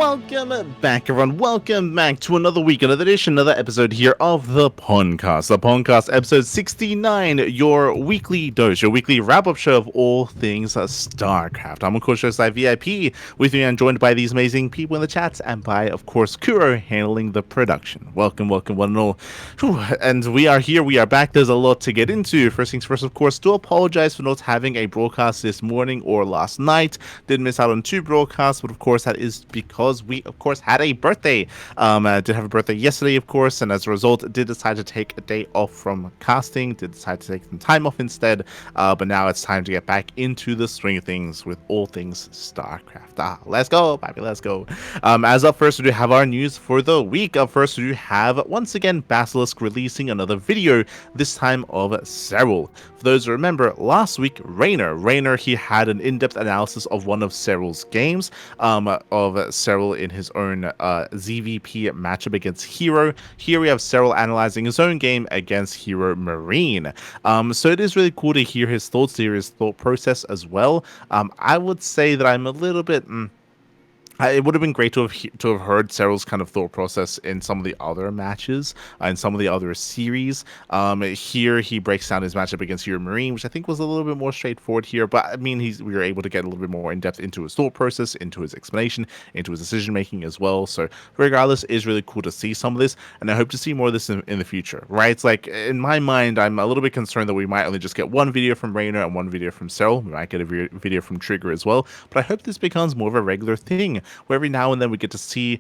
Welcome back, everyone. Welcome back to another week, another edition, another episode here of the PondCast. The PondCast, episode 69, your weekly dose, your weekly wrap-up show of all things StarCraft. I'm, of course, just VIP. With me, I'm joined by these amazing people in the chats, and by, of course, Kuro handling the production. Welcome, welcome, one and all. Whew. And we are here, we are back. There's a lot to get into. First things first, of course, do apologize for not having a broadcast this morning or last night. Did miss out on 2 broadcasts, but of course, that is because we, of course, had a birthday. Did have a birthday yesterday, of course, and as a result, did decide to take a day off from casting. Did decide to take some time off instead. But now it's time to get back into the swing of things with all things StarCraft. Let's go, baby, let's go. As up first, we do have our news for the week. Up first, we do have once again Basilisk releasing another video. This time of Serral. For those who remember, last week Raynor, he had an in-depth analysis of one of Serral's games. Of Serral in his own ZVP matchup against Hero. Here we have Serral analyzing his own game against Hero Marine. So it is really cool to hear his thoughts, to hear his thought process as well. I would say that I'm a little bit... It would have been great to have heard Serral's kind of thought process in some of the other matches, in some of the other series. Here he breaks down his matchup against Hero Marine, which I think was a little bit more straightforward here. But I mean, we were able to get a little bit more in depth into his thought process, into his explanation, into his decision making as well. So regardless, it is really cool to see some of this, and I hope to see more of this in the future. Right? It's like in my mind, I'm a little bit concerned that we might only just get one video from Raynor and one video from Serral. We might get a video from Trigger as well. But I hope this becomes more of a regular thing, where every now and then we get to see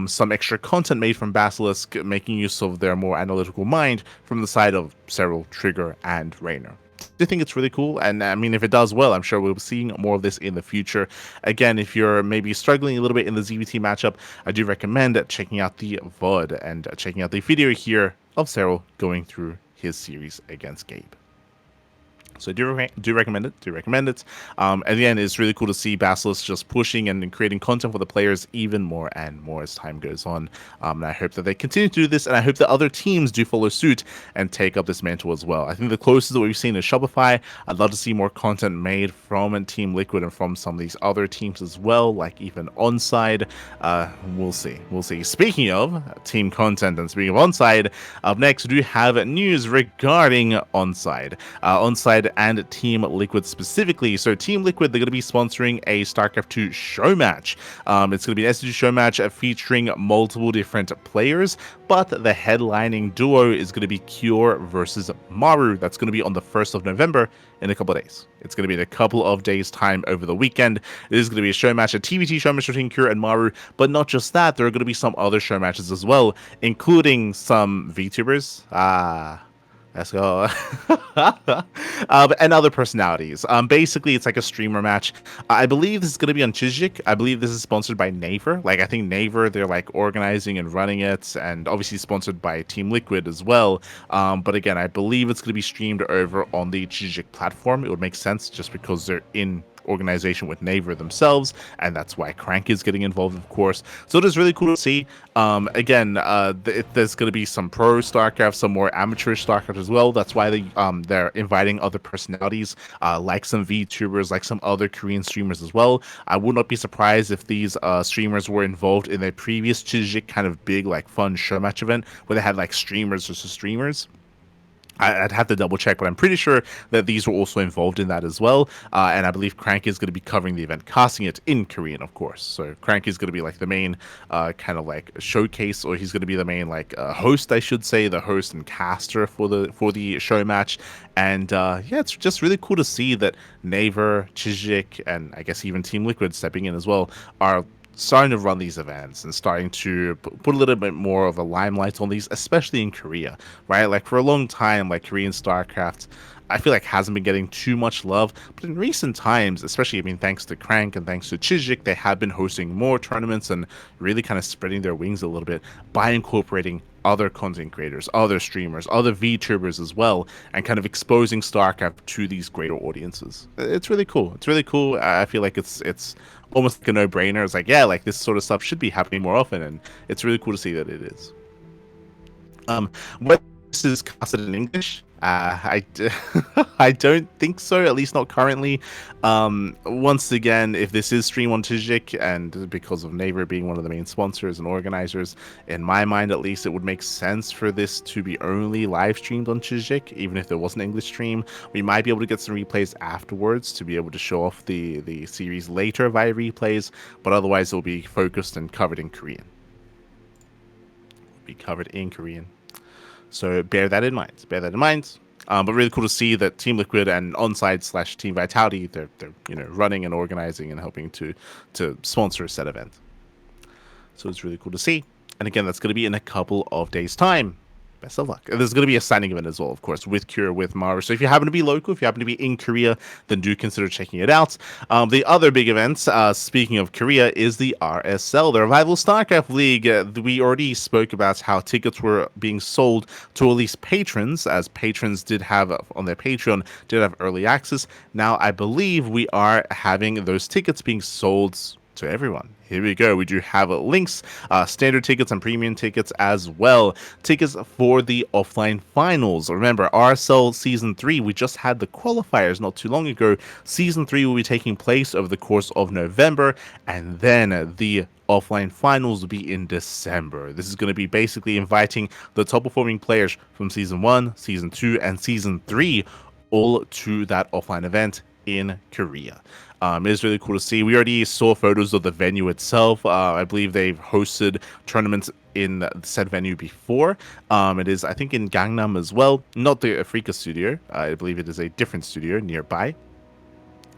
some extra content made from Basilisk, making use of their more analytical mind from the side of Serral, Trigger, and Raynor. I think it's really cool, and I mean, if it does well, I'm sure we'll be seeing more of this in the future. Again, if you're maybe struggling a little bit in the ZVT matchup, I do recommend checking out the VOD and checking out the video here of Serral going through his series against Gabe. So do recommend it. Again, it's really cool to see Basilisk just pushing and creating content for the players even more and more as time goes on. And I hope that they continue to do this, and I hope that other teams do follow suit and take up this mantle as well. I think the closest that we've seen is Shopify. I'd love to see more content made from Team Liquid and from some of these other teams as well, like even Onside. We'll see. Speaking of team content and speaking of Onside, up next we do have news regarding Onside. Onside and Team Liquid specifically. So Team Liquid, they're going to be sponsoring a StarCraft II show match. It's going to be an SG show match featuring multiple different players, but the headlining duo is going to be Cure versus Maru. That's going to be on the 1st of November in a couple of days. It's going to be in a couple of days' time over the weekend. It is going to be a show match, a TVT show match between Cure and Maru, but not just that, there are going to be some other show matches as well, including some VTubers. Let's go. And other personalities. Basically, it's like a streamer match. I believe this is going to be on Chijik. I believe this is sponsored by Naver. Like, I think Naver, they're like organizing and running it, and obviously sponsored by Team Liquid as well. But again, I believe it's going to be streamed over on the Chijik platform. It would make sense just because they're in organization with Naver themselves, and that's why CranKy is getting involved, of course. So it is really cool to see. Again, there's going to be some pro StarCraft, some more amateurish StarCraft as well. That's why they're inviting other personalities, like some VTubers, like some other Korean streamers as well. I would not be surprised if these streamers were involved in a previous Chijik kind of big, like, fun show match event where they had like streamers versus streamers. I'd have to double check, but I'm pretty sure that these were also involved in that as well. And I believe CranKy is going to be covering the event, casting it in Korean, of course. So CranKy is going to be like the main kind of like showcase, or he's going to be the main like host, I should say, the host and caster for the show match. And yeah, it's just really cool to see that Naver, Chijik, and I guess even Team Liquid stepping in as well are starting to run these events and starting to put a little bit more of a limelight on these, especially in Korea, right? Like, for a long time, like, Korean StarCraft, I feel like hasn't been getting too much love, but in recent times, especially, I mean, thanks to Crank and thanks to Chijik, they have been hosting more tournaments and really kind of spreading their wings a little bit by incorporating other content creators, other streamers, other VTubers as well, and kind of exposing StarCraft to these greater audiences. It's really cool. It's really cool. I feel like it's almost like a no-brainer. It's like, yeah, like, this sort of stuff should be happening more often, and it's really cool to see that it is. What this is casted in English, I don't think so, at least not currently. Once again, if this is streamed on Tijik, and because of Naver being one of the main sponsors and organizers, in my mind at least, it would make sense for this to be only live streamed on Tijik, even if there was an English stream. We might be able to get some replays afterwards to be able to show off the series later via replays, but otherwise it'll be focused and covered in Korean. So bear that in mind. But really cool to see that Team Liquid and Onside / Team Vitality, they're running and organizing and helping to sponsor a set event. So it's really cool to see. And again, that's going to be in a couple of days' time. Best of luck. There's going to be a signing event as well, of course, with Cure, with Maru. So if you happen to be local, if you happen to be in Korea, then do consider checking it out. The other big events, speaking of Korea, is the RSL, the Revival StarCraft League. We already spoke about how tickets were being sold to at least patrons, as patrons did have on their Patreon, did have early access. Now, I believe we are having those tickets being sold to everyone. Here we go. We do have links, standard tickets and premium tickets as well. Tickets for the offline finals. Remember, RSL Season 3, we just had the qualifiers not too long ago. Season 3 will be taking place over the course of November, and then the offline finals will be in December. This is going to be basically inviting the top performing players from Season 1, Season 2, and Season 3 all to that offline event in Korea. It is really cool to see. We already saw photos of the venue itself. I believe they've hosted tournaments in said venue before. It is, I think, in Gangnam as well. Not the Afrika studio. I believe it is a different studio nearby.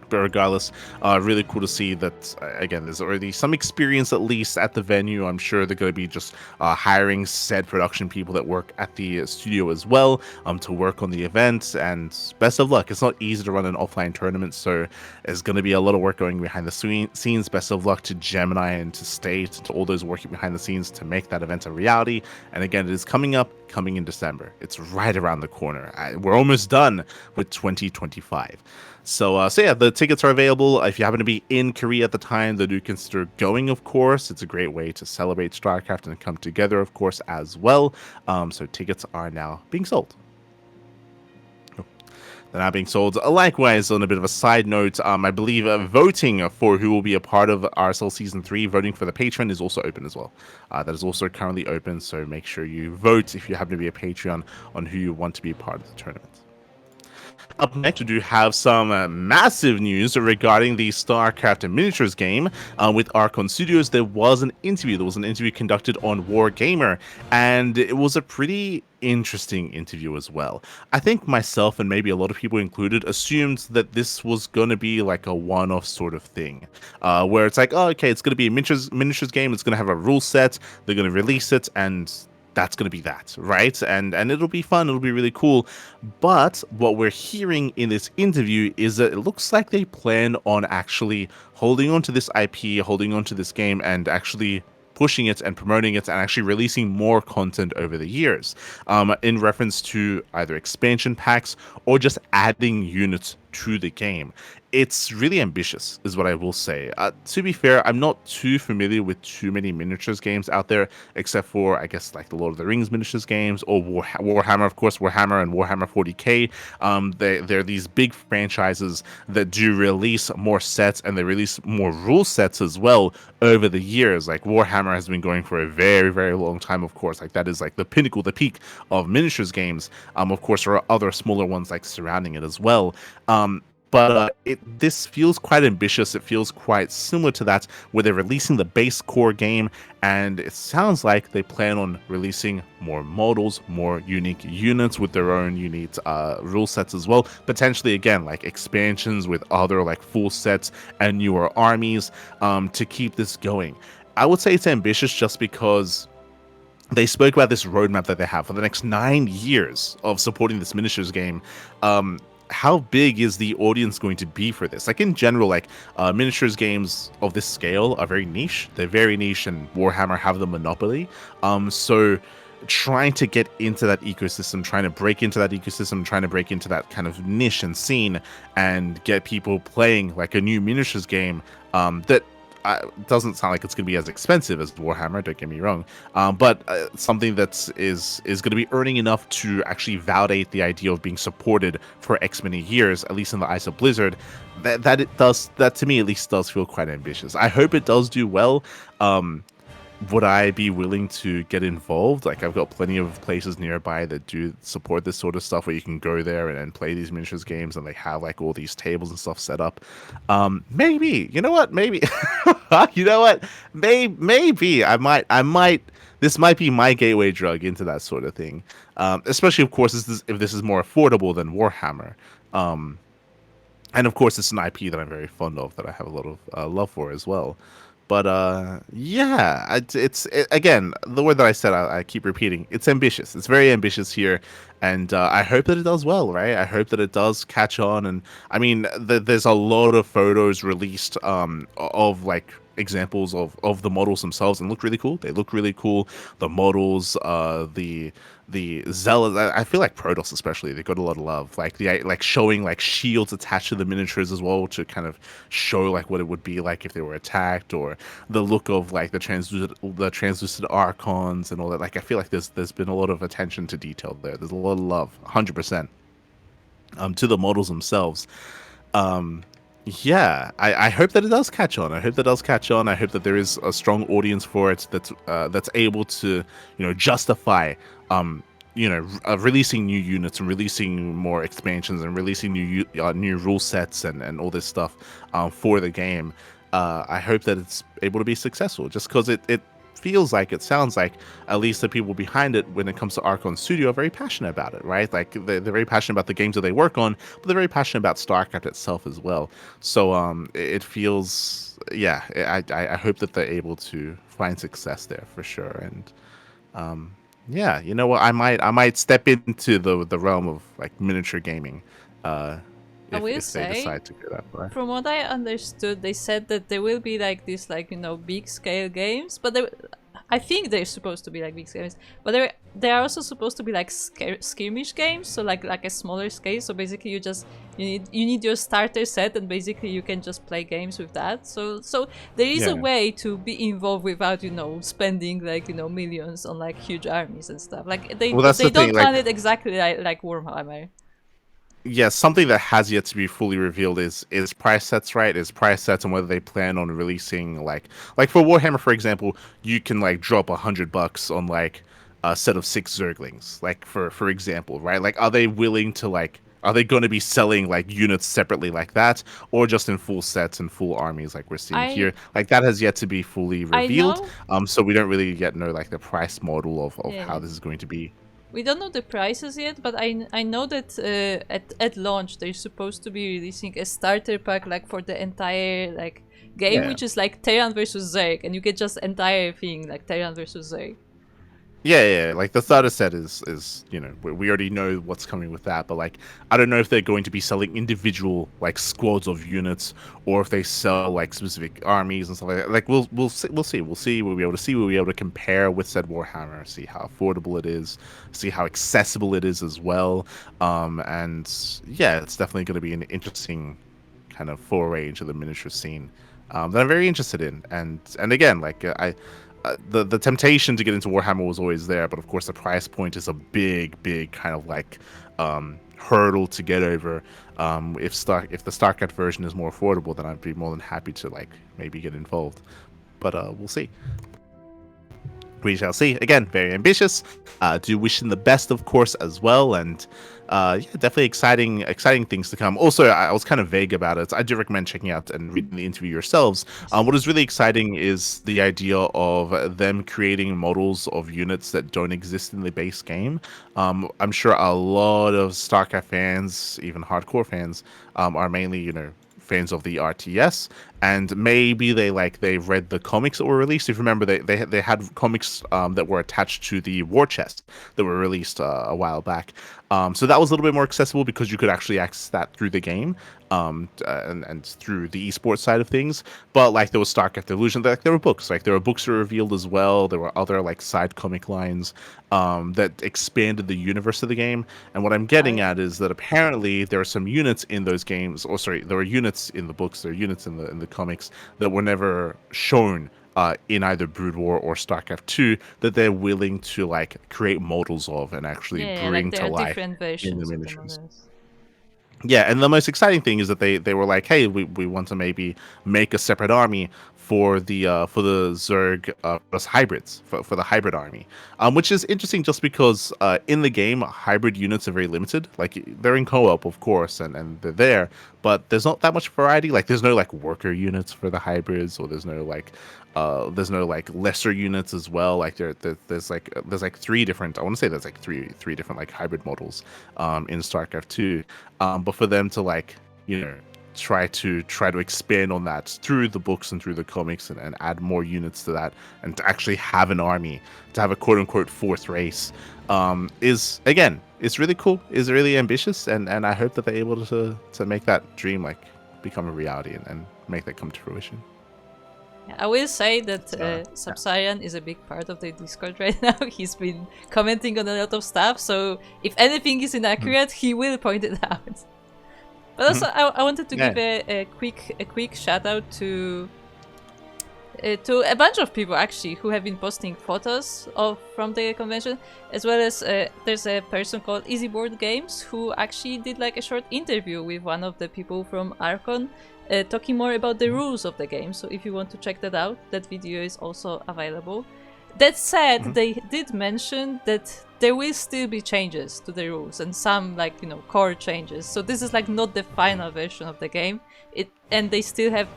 But regardless, really cool to see that, again, there's already some experience at least at the venue. I'm sure they're going to be just hiring said production people that work at the studio as well to work on the event. And best of luck. It's not easy to run an offline tournament, so there's going to be a lot of work going behind the scenes. Best of luck to Gemini and to State, and to all those working behind the scenes to make that event a reality. And again, it is coming in December. It's right around the corner. We're almost done with 2025. So yeah, the tickets are available. If you happen to be in Korea at the time, then do consider going, of course. It's a great way to celebrate StarCraft and come together, of course, as well. So tickets are now being sold. They're now being sold. Likewise, on a bit of a side note, I believe voting for who will be a part of RSL Season 3, voting for the patron, is also open as well. That is also currently open, so make sure you vote if you happen to be a Patreon on who you want to be a part of the tournament. Up next, we do have some massive news regarding the StarCraft Miniatures game. With Archon Studios, there was an interview. There was an interview conducted on Wargamer, and it was a pretty interesting interview as well. I think myself, and maybe a lot of people included, assumed that this was going to be like a one-off sort of thing, where it's like, oh, okay, it's going to be a miniatures game. It's going to have a rule set. They're going to release it, and that's going to be that, right? And it'll be fun. It'll be really cool. But what we're hearing in this interview is that it looks like they plan on actually holding on to this IP, holding on to this game, and actually pushing it and promoting it and actually releasing more content over the years, in reference to either expansion packs or just adding units to the game. It's really ambitious, is what I will say. To be fair, I'm not too familiar with too many miniatures games out there, except for, I guess, like the Lord of the Rings miniatures games, or Warhammer, of course, Warhammer and Warhammer 40k. They're these big franchises that do release more sets, and they release more rule sets as well over the years. Like Warhammer has been going for a very, very long time, of course. Like that is like the pinnacle, the peak of miniatures games. Of course, there are other smaller ones like surrounding it as well. But this feels quite ambitious. It feels quite similar to that, where they're releasing the base core game, and it sounds like they plan on releasing more models, more unique units with their own unique rule sets as well. Potentially, again, like expansions with other like full sets and newer armies to keep this going. I would say it's ambitious just because they spoke about this roadmap that they have for the next 9 years of supporting this miniatures game. How big is the audience going to be for this? Like in general, like miniatures games of this scale are very niche. They're very niche, and Warhammer have the monopoly. So trying to get into that ecosystem, trying to break into that kind of niche and scene, and get people playing like a new miniatures game that doesn't sound like it's going to be as expensive as Warhammer. Don't get me wrong, but something that's is going to be earning enough to actually validate the idea of being supported for X many years, at least in the eyes of Blizzard. That to me at least does feel quite ambitious. I hope it does do well. Would I be willing to get involved? Like, I've got plenty of places nearby that do support this sort of stuff where you can go there and play these miniatures games, and they have like all these tables and stuff set up. Maybe, you know what? Maybe, you know what? Maybe I might. This might be my gateway drug into that sort of thing. Especially, of course, if this is more affordable than Warhammer. And of course, it's an IP that I'm very fond of, that I have a lot of love for as well. But yeah, again, the word that I said, I keep repeating. It's ambitious. It's very ambitious here, and I hope that it does well, right? I hope that it does catch on. And I mean, there's a lot of photos released of like examples of the models themselves, and look really cool. They look really cool. The models, the zealots. I feel like Protoss especially, they got a lot of love. Like like showing like shields attached to the miniatures as well, to kind of show like what it would be like if they were attacked, or the look of like the translucid archons and all that. Like, I feel like there's been a lot of attention to detail there. There's a lot of love, 100%, to the models themselves. Yeah, I hope that it does catch on. I hope that it does catch on. I hope that there is a strong audience for it that's able to, justify, releasing new units and releasing more expansions and releasing new rule sets and all this stuff for the game. I hope that it's able to be successful, just because it sounds like at least the people behind it, when it comes to Archon Studio, are very passionate about it, right? Like, they're very passionate about the games that they work on, but they're very passionate about StarCraft itself as well. So it feels, yeah, I hope that they're able to find success there for sure. And yeah, you know what, I might step into the realm of like miniature gaming I will if they say, decide to go that far. from what I understood, they said that there will be like this, like, big scale games, but I think they're supposed to be like big scale games, but they are also supposed to be like skirmish games, so like a smaller scale. So basically, you need your starter set, and basically you can just play games with that. So there is a way to be involved without spending like millions on like huge armies and stuff. Like they don't plan it exactly like Warhammer. Yeah, something that has yet to be fully revealed is price sets, right? Is price sets, and whether they plan on releasing like for Warhammer, for example, you can like drop $100 on like a set of 6 Zerglings, like for example, right? Like, are they willing to are they going to be selling like units separately like that, or just in full sets and full armies like we're seeing here? Like, that has yet to be fully revealed. So we don't really yet know like the price model of how this is going to be. We don't know the prices yet, but I know that at launch they're supposed to be releasing a starter pack like for the entire like game, which is like Terran versus Zerg, and you get just entire thing like Terran versus Zerg. Yeah. Like, the starter set is we already know what's coming with that, but like, I don't know if they're going to be selling individual like squads of units, or if they sell like specific armies and stuff like that. Like, we'll see. We'll be able to compare with said Warhammer, see how affordable it is, see how accessible it is as well. And yeah, it's definitely going to be an interesting kind of foray into the miniature scene that I'm very interested in. And again, like, the temptation to get into Warhammer was always there, but of course the price point is a big kind of like hurdle to get over. If the StarCraft version is more affordable, then I'd be more than happy to like maybe get involved. But we'll see. We shall see. Again, very ambitious. Do wish him the best, of course, as well. And yeah, definitely exciting things to come. Also, I was kind of vague about it. I do recommend checking out and reading the interview yourselves. What is really exciting is the idea of them creating models of units that don't exist in the base game. I'm sure a lot of StarCraft fans, even hardcore fans, are mainly, fans of the RTS, and maybe they read the comics that were released. If you remember, they had comics that were attached to the war chest that were released a while back. So that was a little bit more accessible because you could actually access that through the game, and through the esports side of things. But like, there was StarCraft Illusion, there were books. Like, there were books that were revealed as well. There were other like side comic lines that expanded the universe of the game. And what I'm getting at is that apparently there are some units in those games, or sorry, there are units in the books, there are units in the the comics that were never shown in either Brood War or StarCraft II, that they're willing to like create models of and actually Yeah, like bring there to are life different in the versions of the miniatures. models. Yeah, and the most exciting thing is that they were like, hey, we want to maybe make a separate army for the Zerg plus hybrids for the hybrid army, which is interesting just because in the game hybrid units are very limited. Like they're in co-op, of course, and they're there, but there's not that much variety. Like there's no like worker units for the hybrids, or there's no like lesser units as well. Like there's like three different. I want to say there's like three different like hybrid models in StarCraft 2. But for them to like try to expand on that through the books and through the comics and add more units to that, and to actually have an army, to have a quote unquote fourth race, is again, it's really cool, is really ambitious, and I hope that they're able to make that dream like become a reality and make that come to fruition. I will say that Yeah. Subsarian is a big part of the Discord right now. He's been commenting on a lot of stuff, so if anything is inaccurate, he will point it out. But also, I wanted to give a quick shout out to a bunch of people actually who have been posting photos from the convention, as well as there's a person called Easy Board Games who actually did like a short interview with one of the people from Archon, talking more about the rules of the game. So if you want to check that out, that video is also available. That said, they did mention that there will still be changes to the rules and some like core changes. So this is like not the final version of the game. And they still have,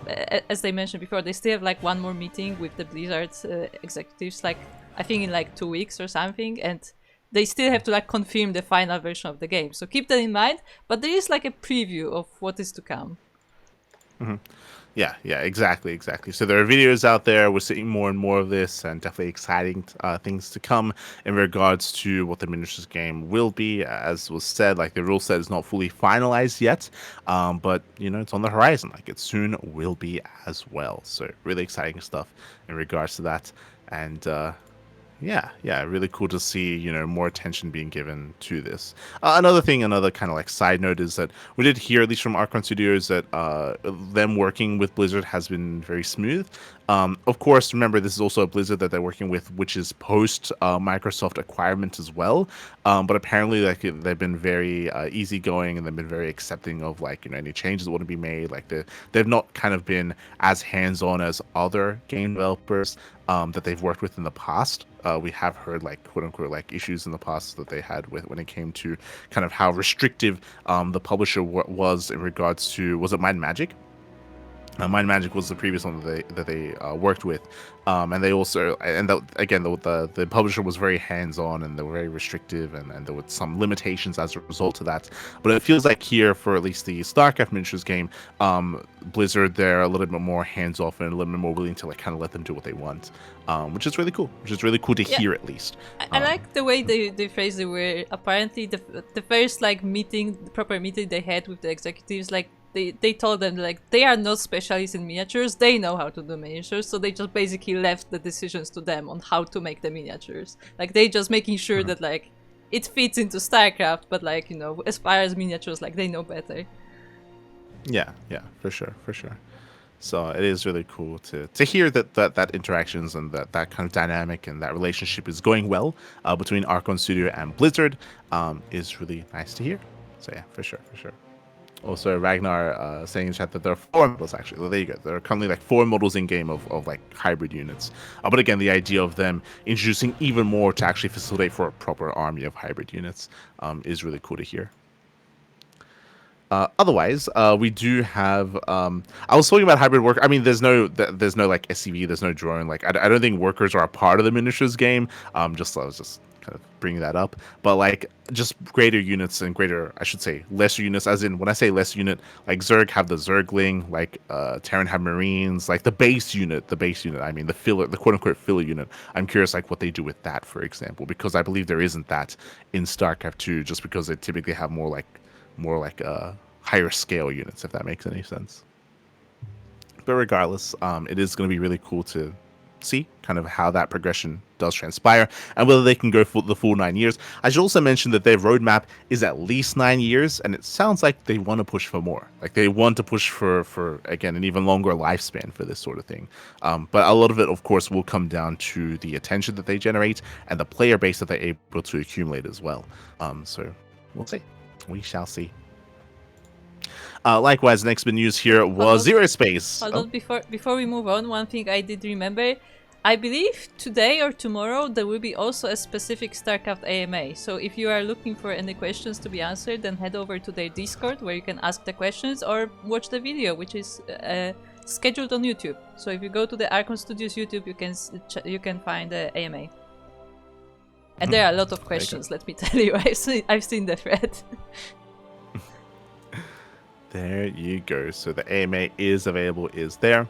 as they mentioned before, they still have like one more meeting with the Blizzard executives, like I think in like 2 weeks or something, and they still have to like confirm the final version of the game. So keep that in mind. But there is like a preview of what is to come. Yeah, exactly. So there are videos out there. We're seeing more and more of this, and definitely exciting things to come in regards to what the miniatures game will be. As was said, like the rule set is not fully finalized yet, but it's on the horizon. Like it soon will be as well. So really exciting stuff in regards to that, and yeah, really cool to see, more attention being given to this. Another kind of like side note is that we did hear, at least from Archon Studios, that them working with Blizzard has been very smooth. Of course, remember, this is also a Blizzard that they're working with, which is post Microsoft acquirement as well. But apparently, like they've been very easygoing, and they've been very accepting of like any changes that want to be made. Like they've not kind of been as hands-on as other game developers that they've worked with in the past. We have heard like quote unquote like issues in the past that they had with when it came to kind of how restrictive the publisher was in regards to, was it Mind Magic? Mind Magic was the previous one that they worked with, and they also, and again the publisher was very hands-on, and they were very restrictive, and there were some limitations as a result of that. But it feels like here, for at least the StarCraft miniatures game, Blizzard, they're a little bit more hands-off and a little bit more willing to like kind of let them do what they want, which is really cool. Which is really cool to hear, at least. I like the way they phrased it, where apparently the first like meeting, the proper meeting they had with the executives, like they told them like they are not specialists in miniatures, they know how to do miniatures, so they just basically left the decisions to them on how to make the miniatures. Like they just making sure that like it fits into StarCraft, but like as far as miniatures, like they know better. Yeah, for sure. So it is really cool to hear that interactions and that kind of dynamic and that relationship is going well between Archon Studio and Blizzard, is really nice to hear. So yeah, for sure. Also, Ragnar saying in chat that there are 4 models, actually. Well, there you go. There are currently like 4 models in game of like hybrid units. But again, the idea of them introducing even more to actually facilitate for a proper army of hybrid units is really cool to hear. Otherwise, we do have. I was talking about hybrid work. I mean, there's no like SCV, there's no drone. Like, I don't think workers are a part of the miniatures game. I was just kind of bringing that up. But like, just greater units and greater, I should say, lesser units. As in, when I say lesser unit, like Zerg have the Zergling, like Terran have Marines, like the base unit. I mean, the filler, the quote unquote filler unit. I'm curious, like, what they do with that, for example, because I believe there isn't that in StarCraft 2, just because they typically have more like higher scale units, if that makes any sense. But regardless, it is going to be really cool to see kind of how that progression does transpire and whether they can go for the full 9 years. I should also mention that their roadmap is at least 9 years, and it sounds like they want to push for more. Like they want to push for again an even longer lifespan for this sort of thing. But a lot of it, of course, will come down to the attention that they generate and the player base that they're able to accumulate as well. So we'll see. We shall see. Likewise, next bit news here was ZeroSpace. Hold on, before we move on, one thing I did remember. I believe today or tomorrow there will be also a specific StarCraft AMA. So if you are looking for any questions to be answered, then head over to their Discord where you can ask the questions or watch the video, which is scheduled on YouTube. So if you go to the Archon Studios YouTube, you can find the AMA. And there are a lot of questions. Let me tell you, I've seen the thread. There you go. So the AMA is available, is there.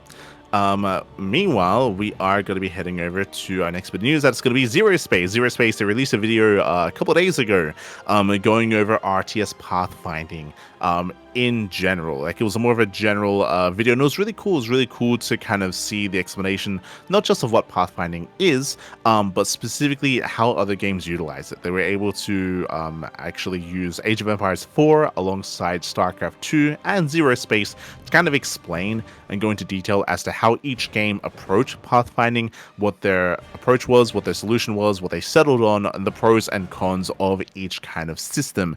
Meanwhile, we are going to be heading over to our next bit of news. That's going to be ZeroSpace. ZeroSpace, they released a video a couple of days ago going over RTS Pathfinding in general. Like, it was more of a general video, and it was really cool. It was really cool to kind of see the explanation, not just of what pathfinding is, but specifically how other games utilize it. They were able to actually use Age of Empires 4 alongside StarCraft 2 and ZeroSpace to kind of explain and go into detail as to how each game approached pathfinding, what their approach was, what their solution was, what they settled on, and the pros and cons of each kind of system,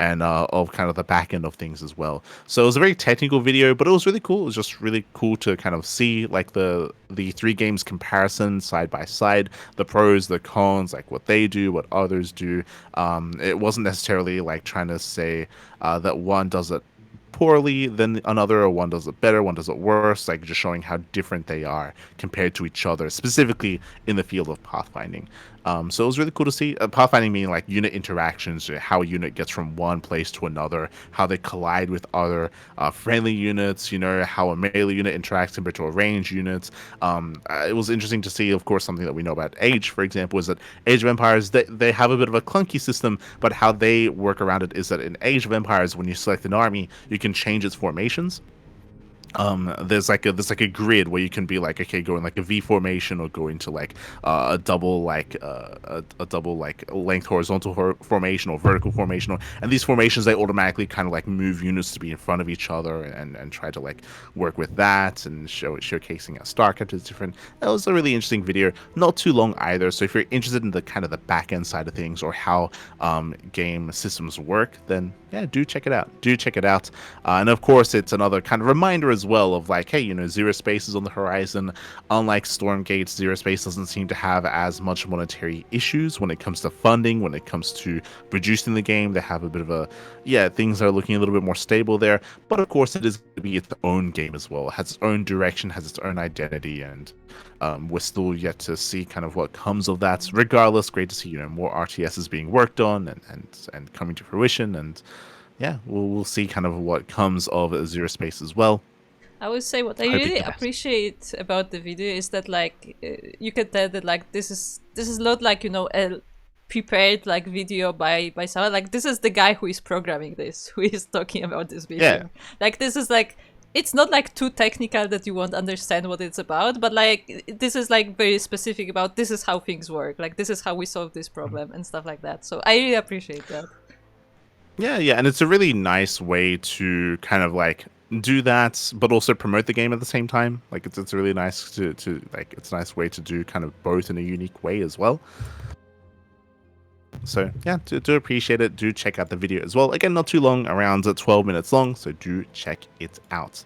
and of kind of the back end of things as well. So it was a very technical video, but it was really cool. It was just really cool to kind of see like the three games comparison side by side, the pros, the cons, like what they do, what others do. It wasn't necessarily like trying to say that one does it poorly than another, or one does it better, one does it worse, like just showing how different they are compared to each other, specifically in the field of pathfinding. So it was really cool to see. Pathfinding meaning like unit interactions, how a unit gets from one place to another, how they collide with other friendly units, you know, how a melee unit interacts compared to a ranged unit. It was interesting to see, of course, something that we know about Age, for example, is that Age of Empires, they have a bit of a clunky system, but how they work around it is that in Age of Empires, when you select an army, you can change its formations. There's like a grid where you can be like, okay, go in like a V formation, or go into like a double like a double like length horizontal formation, or vertical formation, and these formations, they automatically kind of like move units to be in front of each other and try to like work with that and showcasing how StarCraft is different. That was a really interesting video, not too long either. So if you're interested in the kind of the back end side of things, or how game systems work, then yeah, do check it out. And of course, it's another kind of reminder as well of like, hey, you know, ZeroSpace is on the horizon. Unlike Stormgate, ZeroSpace doesn't seem to have as much monetary issues when it comes to funding, when it comes to producing the game. They have a bit of a, things are looking a little bit more stable there. But of course, it is going to be its own game as well. It has its own direction, has its own identity, and we're still yet to see kind of what comes of that. Regardless, great to see, you know, more RTSs being worked on and coming to fruition, and yeah, we'll see kind of what comes of ZeroSpace as well. I would say what I really appreciate about the video is that like you can tell that like this is not like, you know, a prepared like video by someone. Like, this is the guy who is programming this, who is talking about this video. Yeah. Like, this is like, it's not like too technical that you won't understand what it's about, but like this is like very specific about this is how things work, like this is how we solve this problem and stuff like that. So I really appreciate that. Yeah, and it's a really nice way to kind of like do that, but also promote the game at the same time. Like, it's really nice to like, it's a nice way to do kind of both in a unique way as well. So yeah, do appreciate it. Do check out the video as well. Again, not too long, around 12 minutes long, so do check it out.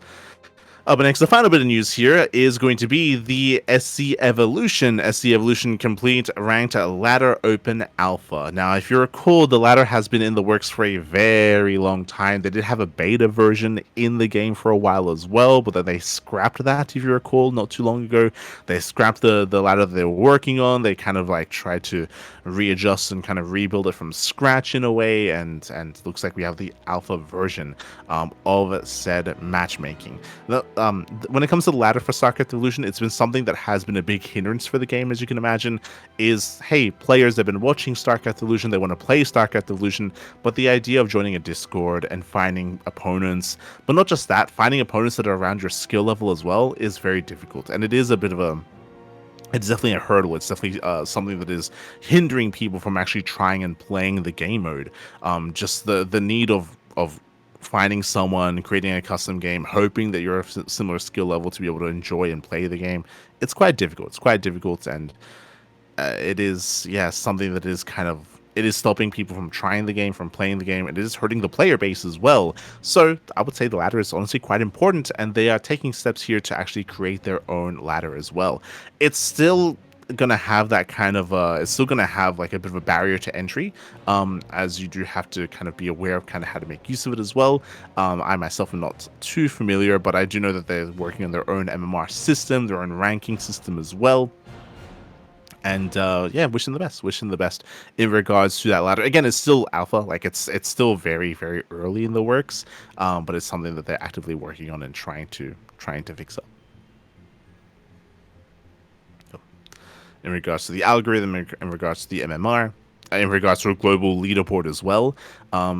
Up next, the final bit of news here is going to be the SC Evolution. SC Evolution Complete Ranked Ladder Open Alpha. Now, if you recall, the ladder has been in the works for a very long time. They did have a beta version in the game for a while as well, but then they scrapped that, if you recall, not too long ago. They scrapped the ladder that they were working on. They kind of like tried to readjust and kind of rebuild it from scratch in a way, and looks like we have the alpha version of said matchmaking. When it comes to the ladder for StarCraft Evolution, it's been something that has been a big hindrance for the game, as you can imagine, is, hey, players have been watching StarCraft Evolution, they want to play StarCraft Evolution, but the idea of joining a Discord and finding opponents, but not just that, finding opponents that are around your skill level as well, is very difficult, and it is a bit of it's definitely a hurdle. It's definitely something that is hindering people from actually trying and playing the game mode. Just the need of finding someone, creating a custom game, hoping that you're a similar skill level to be able to enjoy and play the game. It's quite difficult. It's quite difficult, and it is, yeah, something that is kind of, it is stopping people from trying the game, from playing the game. It is hurting the player base as well. So I would say the ladder is honestly quite important, and they are taking steps here to actually create their own ladder as well. It's still gonna have that kind of it's still gonna have like a bit of a barrier to entry, as you do have to kind of be aware of kind of how to make use of it as well. I myself am not too familiar, but I do know that they're working on their own MMR system, their own ranking system as well. And yeah, wishing the best in regards to that ladder. Again, it's still alpha, like it's still very, very early in the works, but it's something that they're actively working on and trying to fix up. So, in regards to the algorithm, in regards to the MMR, in regards to a global leaderboard as well.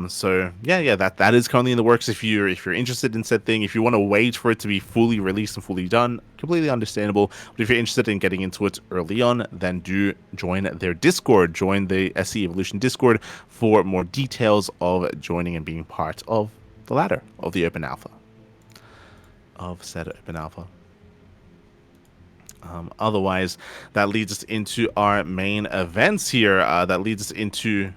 So yeah, that is currently in the works. If you're interested in said thing, if you want to wait for it to be fully released and fully done, completely understandable. But if you're interested in getting into it early on, then do join their Discord, join the SC Evolution Discord for more details of joining and being part of the ladder of the open alpha, of said open alpha. Otherwise, that leads us into our main events here. That leads us into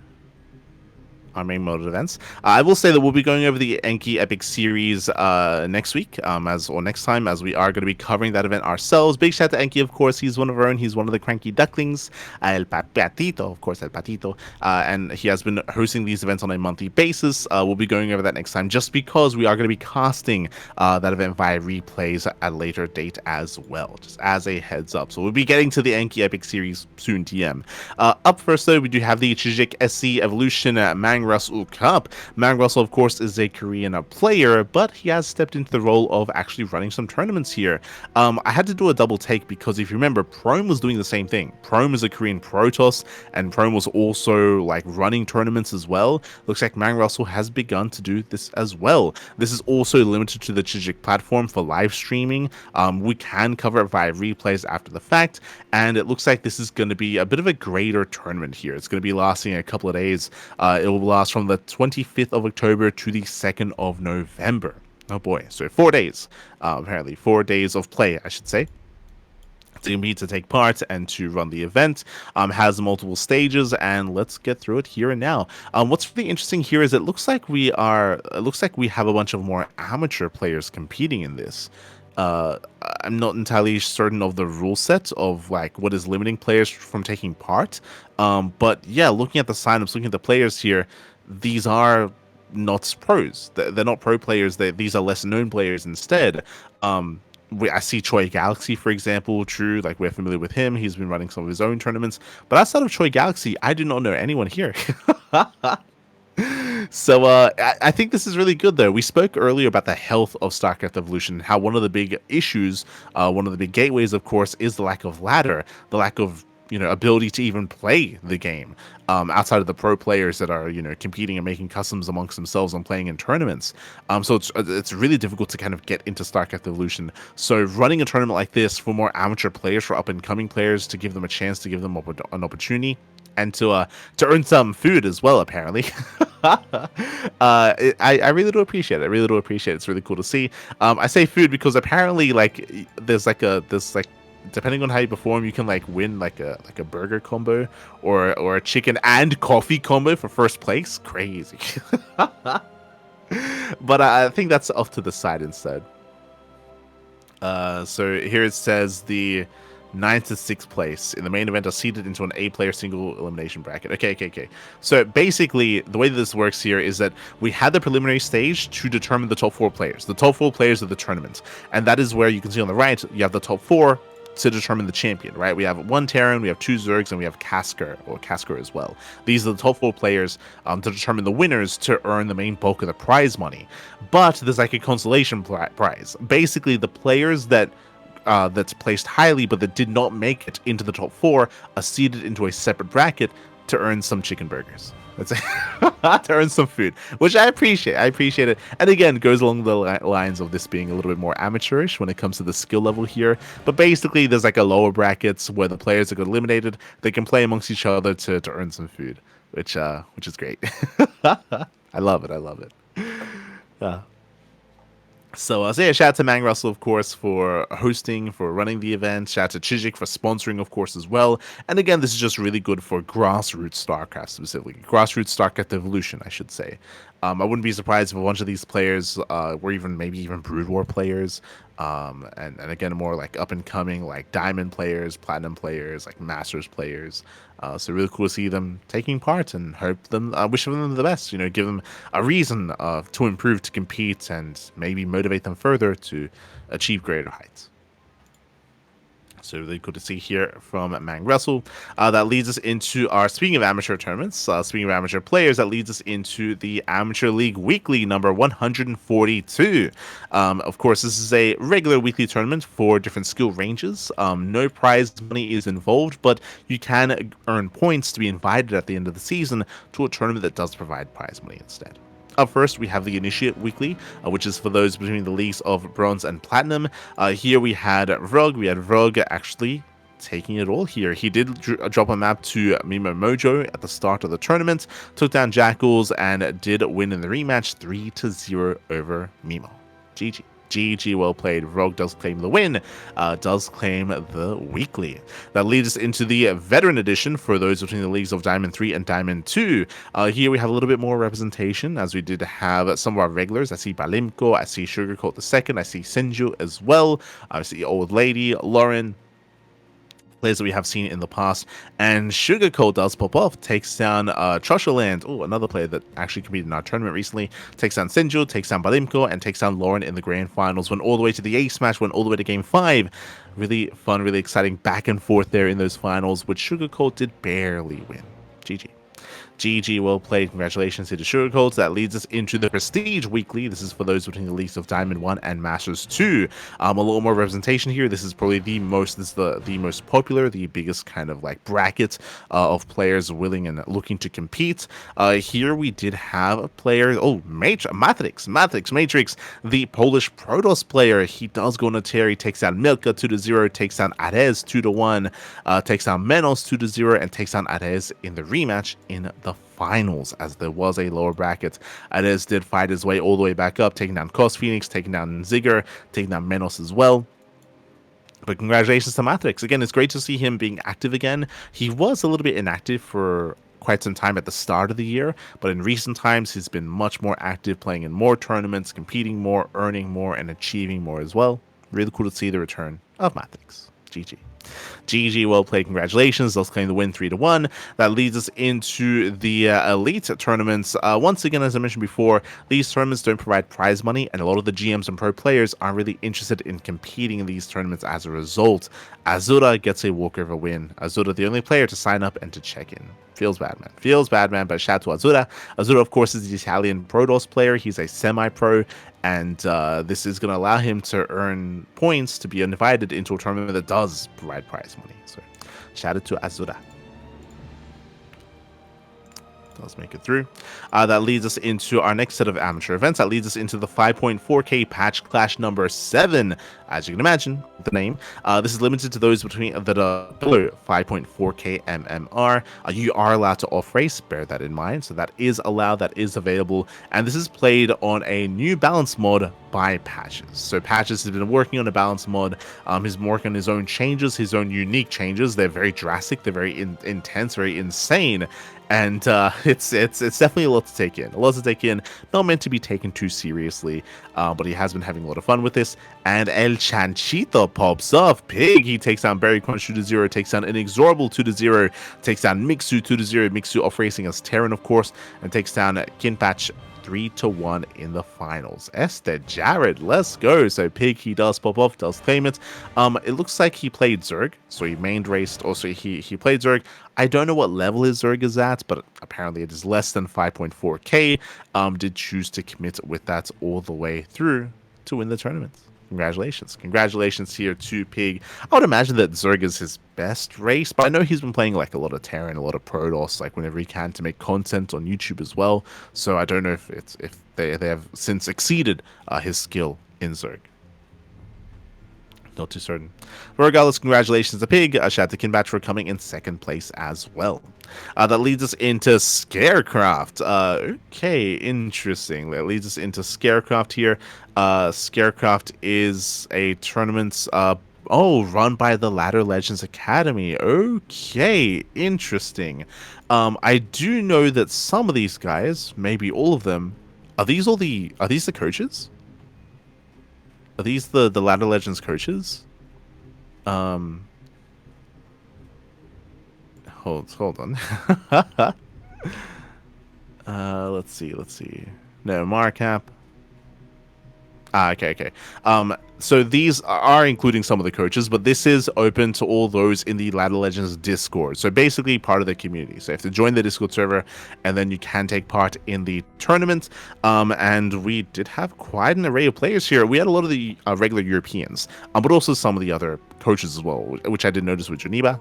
our main mode events. I will say that we'll be going over the Enki Epic Series next week, next time, as we are going to be covering that event ourselves. Big shout out to Enki, of course. He's one of our own. He's one of the CranKy Ducklings, El Patito, of course, El Patito, and he has been hosting these events on a monthly basis. We'll be going over that next time, just because we are going to be casting that event via replays at a later date as well, just as a heads up. So we'll be getting to the Enki Epic Series soon, TM. Up first, though, we do have the Chijik SC Evolution Mang Russell Cup. Mang Russell, of course, is a Korean player, but he has stepped into the role of actually running some tournaments here. I had to do a double take because if you remember, Prome was doing the same thing. Prome is a Korean Protoss, and Prome was also like running tournaments as well. Looks like Mang Russell has begun to do this as well. This is also limited to the Chijik platform for live streaming. We can cover it via replays after the fact, and it looks like this is going to be a bit of a greater tournament here. It's going to be lasting a couple of days. It will last from the 25th of October to the 2nd of November. Oh boy, so 4 days, apparently 4 days of play, I should say. To me to take part and to run the event. Has multiple stages, and let's get through it here and now. What's really interesting here is it looks like we have a bunch of more amateur players competing in this. I'm not entirely certain of the rule set of like what is limiting players from taking part. But yeah, looking at the signups, looking at the players here, these are not pros. They're not pro players. These are lesser known players instead. I see Choi Galaxy, for example. True, like we're familiar with him. He's been running some of his own tournaments. But outside of Choi Galaxy, I do not know anyone here. So I think this is really good, though. We spoke earlier about the health of StarCraft Evolution, how one of the big issues, one of the big gateways, of course, is the lack of ladder, the lack of ability to even play the game outside of the pro players that are competing and making customs amongst themselves and playing in tournaments. So it's really difficult to kind of get into StarCraft Evolution. So running a tournament like this for more amateur players, for up and coming players, to give them a chance, to give them an opportunity, and to earn some food as well, apparently. I really do appreciate it. I really do appreciate it. It's really cool to see. I say food because apparently there's depending on how you perform, you can win like a burger combo or a chicken and coffee combo for first place. Crazy. But I think that's off to the side instead. So here it says the 9th to 6th place in the main event are seeded into an 8-player single elimination bracket. Okay. So basically, the way that this works here is that we had the preliminary stage to determine the top 4 players. The top 4 players of the tournament. And that is where you can see on the right, you have the top 4 to determine the champion, right? We have 1 Terran, we have 2 Zergs, and we have Kasker as well. These are the top 4 players to determine the winners to earn the main bulk of the prize money. But there's like a consolation prize. Basically, the players that's placed highly but that did not make it into the top 4 are seeded into a separate bracket to earn some chicken burgers. That's to earn some food, which I appreciate. I appreciate it. And again, goes along the lines of this being a little bit more amateurish when it comes to the skill level here. But basically, there's like a lower brackets where the players that get eliminated, they can play amongst each other to earn some food, which is great. I love it. I love it. So yeah, shout out to Mang Russell, of course, for hosting, for running the event. Shout out to Chijik for sponsoring, of course, as well. And again, this is just really good for grassroots StarCraft specifically. Grassroots StarCraft Evolution, I should say. I wouldn't be surprised if a bunch of these players were maybe even Brood War players. And again, more like up and coming, like Diamond players, Platinum players, like Masters players. So really cool to see them taking part, and wish them the best. Give them a reason to improve, to compete, and maybe motivate them further to achieve greater heights. So really cool to see here from Mang Russell. That leads us into our, speaking of amateur tournaments, speaking of amateur players, that leads us into the Amateur League Weekly number 142. Of course, this is a regular weekly tournament for different skill ranges. No prize money is involved, but you can earn points to be invited at the end of the season to a tournament that does provide prize money instead. Up first, we have the Initiate Weekly, which is for those between the leagues of Bronze and Platinum. Here we had Vrog. We had Vrog actually taking it all here. He did drop a map to Mimo Mojo at the start of the tournament, took down Jackals, and did win in the rematch 3-0 over Mimo. GG. GG, well played. Rogue does claim the win, does claim the weekly. That leads us into the Veteran Edition for those between the leagues of Diamond 3 and Diamond 2. Here we have a little bit more representation, as we did have some of our regulars. I see Balimko, I see Sugarcoat II, I see Senju as well. I see Old Lady, Lauren, players that we have seen in the past, and Sugarcoat does pop off, takes down Choshaland, another player that actually competed in our tournament recently, takes down Senju, takes down Balimko, and takes down Lauren in the grand finals, went all the way to the Ace match, went all the way to game 5. Really fun, really exciting back and forth there in those finals, which Sugarcoat did barely win. GG. GG, well played. Congratulations to the Sugarcoats. That leads us into the Prestige Weekly. This is for those between the leagues of Diamond 1 and Masters 2. A little more representation here. This is probably the most popular, the biggest kind of like bracket of players willing and looking to compete. Here we did have a player, Matrix, the Polish Protoss player. He does go on a tear. He takes down Milka 2-0, takes down Arez 2-1, takes down Menos 2-0, and takes down Arez in the rematch in the finals, as there was a lower bracket. Arez did fight his way all the way back up, taking down Cos Phoenix, taking down Zigger, taking down Menos as well. But congratulations to Matrix. Again, it's great to see him being active again. He was a little bit inactive for quite some time at the start of the year, but in recent times he's been much more active, playing in more tournaments, competing more, earning more, and achieving more as well. Really cool to see the return of Matrix. GG. GG, well played. Congratulations. Let's claim the win 3-1. That leads us into the Elite tournaments. Once again, as I mentioned before, these tournaments don't provide prize money, and a lot of the GMs and pro players aren't really interested in competing in these tournaments as a result. Azura gets a walkover win. Azura, the only player to sign up and to check in. Feels bad, man. Feels bad, man, but shout out to Azura. Azura, of course, is the Italian Protoss player. He's a semi-pro, and this is going to allow him to earn points to be invited into a tournament that does provide prize money. So shout out to Azura. Let's make it through. That leads us into our next set of amateur events. That leads us into the 5.4K patch clash number 7. As you can imagine, the name. This is limited to those between that are below 5.4K MMR. You are allowed to off race. Bear that in mind. So that is allowed. That is available. And this is played on a new balance mod by Patches. So Patches has been working on a balance mod. He's been working on his own changes, his own unique changes. They're very drastic. They're very intense, very insane. And it's definitely a lot to take in. A lot to take in. Not meant to be taken too seriously, but he has been having a lot of fun with this. And El Chanchito pops off. Pig, he takes down Berry Crunch 2-0, takes down Inexorable 2-0, takes down Mixu 2-0. Mixu off racing as Terran, of course, and takes down Kinpatch 3-1 in the finals. Esther Jared, let's go. So Pig, he does pop off, does claim it. It looks like he played Zerg, so he mained raced. Also, he played Zerg. I don't know what level his Zerg is at, but apparently it is less than 5.4K. Did choose to commit with that all the way through to win the tournament. Congratulations here to Pig. I would imagine that Zerg is his best race, but I know he's been playing like a lot of Terran, a lot of Protoss, like whenever he can to make content on YouTube as well. So I don't know if they have since exceeded his skill in Zerg. Not too certain. But regardless, congratulations to Pig. Shout out to Kinbatch for coming in second place as well. That leads us into StarCraft. Okay, interesting. That leads us into StarCraft here. StarCraft is a tournament run by the Ladder Legends Academy. Okay, interesting. I do know that some of these guys, maybe all of them, are these the coaches? Are these the Ladder Legends coaches? Hold on. Let's see. No, Marcap. Okay. So these are including some of the coaches, but this is open to all those in the Ladder Legends Discord. So basically part of the community. So you have to join the Discord server, and then you can take part in the tournament. And we did have quite an array of players here. We had a lot of the regular Europeans, but also some of the other coaches as well, which I did notice with Geneva.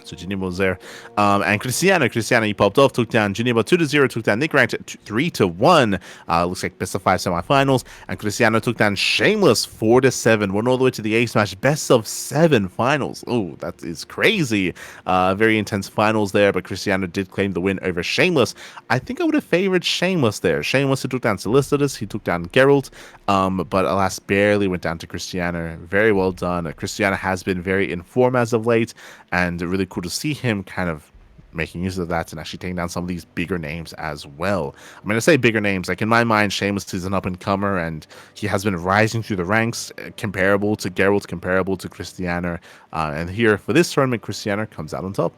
So Geneva was there. And Cristiano, he popped off, took down Geneva 2-0, took down Nick Ranked 3-1. Looks like best of 5 semifinals. And Cristiano took down Shameless 4-7, went all the way to the ace match, best of 7 finals. Oh, that is crazy. Very intense finals there, but Cristiano did claim the win over Shameless. I think I would have favored Shameless there. Shameless, who took down Solicitus, he took down Geralt, but alas, barely went down to Cristiano. Very well done. Cristiano has been very in form as of late, and really cool to see him kind of making use of that and actually taking down some of these bigger names as well. I'm going to say bigger names. Like in my mind, Shameless is an up-and-comer, and he has been rising through the ranks, comparable to Geralt, comparable to Cristiano. And here for this tournament, Cristiano comes out on top.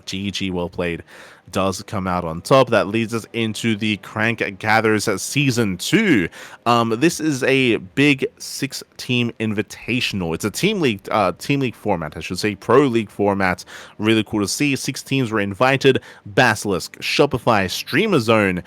GG, well played, does come out on top. That leads us into the Crank Gathers Season 2. This is a big 6-team invitational. It's a team league format, I should say, pro league format. Really cool to see. 6 teams were invited: Basilisk, Shopify, Streamer Zone,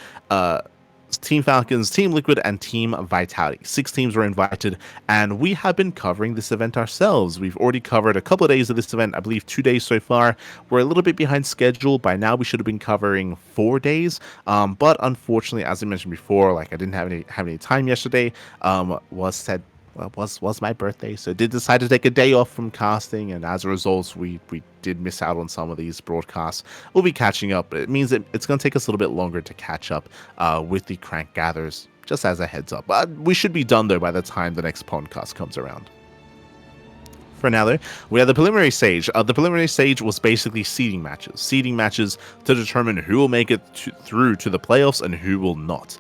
Team Falcons, Team Liquid, and Team Vitality. 6 teams were invited, and we have been covering this event ourselves. We've already covered a couple of days of this event, I believe 2 days so far. We're a little bit behind schedule. By now, we should have been covering 4 days, but unfortunately, as I mentioned before, like I didn't have any time yesterday. Was my birthday, so did decide to take a day off from casting, and as a result, we did miss out on some of these broadcasts. We'll be catching up. It means that it's going to take us a little bit longer to catch up with the Crank Gathers, just as a heads up. We should be done, though, by the time the next podcast comes around. For now, though, we had the preliminary stage. The preliminary stage was basically seeding matches to determine who will make it through to the playoffs and who will not.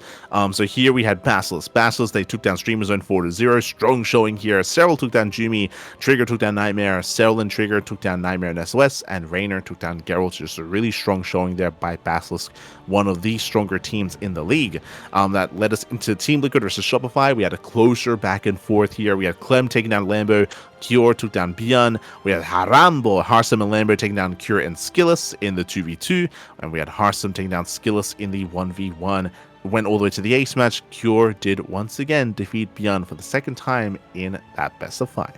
So here we had Basilisk, they took down Streamer Zone 4-0, strong showing here. Serral took down Jumi, Trigger took down Nightmare, Serral and Trigger took down Nightmare and SOS, and Raynor took down Geralt. Just a really strong showing there by Basilisk, one of the stronger teams in the league. That led us into Team Liquid versus Shopify. We had a closer back and forth here. We had Clem taking down Lambo, Kior took down Bian, we had Harambo, Harsum and Lambo taking down Cure and Skillus in the 2v2, and we had Harsum taking down Skillus in the 1v1. Went all the way to the ace match. Cure did once again defeat Bian for the second time in that best of 5.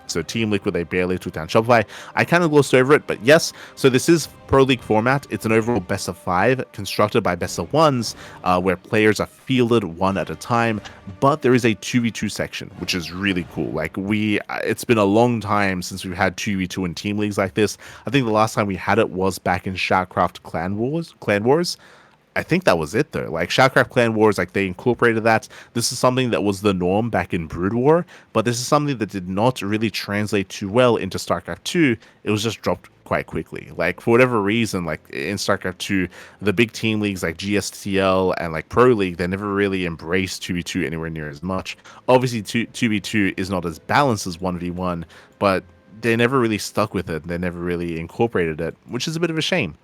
So Team Liquid, they barely took down Shopify. I kind of glossed over it, but yes, so this is Pro League format. It's an overall best of 5 constructed by best of 1s, where players are fielded one at a time, but there is a 2v2 section, which is really cool. Like it's been a long time since we've had 2v2 in team leagues like this. I think the last time we had it was back in StarCraft Clan Wars. I think that was it though. Like StarCraft Clan Wars, like they incorporated that. This is something that was the norm back in Brood War, but this is something that did not really translate too well into StarCraft 2. It was just dropped quite quickly. Like for whatever reason, like in StarCraft 2, the big team leagues like GSTL and like Pro League, they never really embraced 2v2 anywhere near as much. Obviously 2v2 is not as balanced as 1v1, but they never really stuck with it. They never really incorporated it, which is a bit of a shame.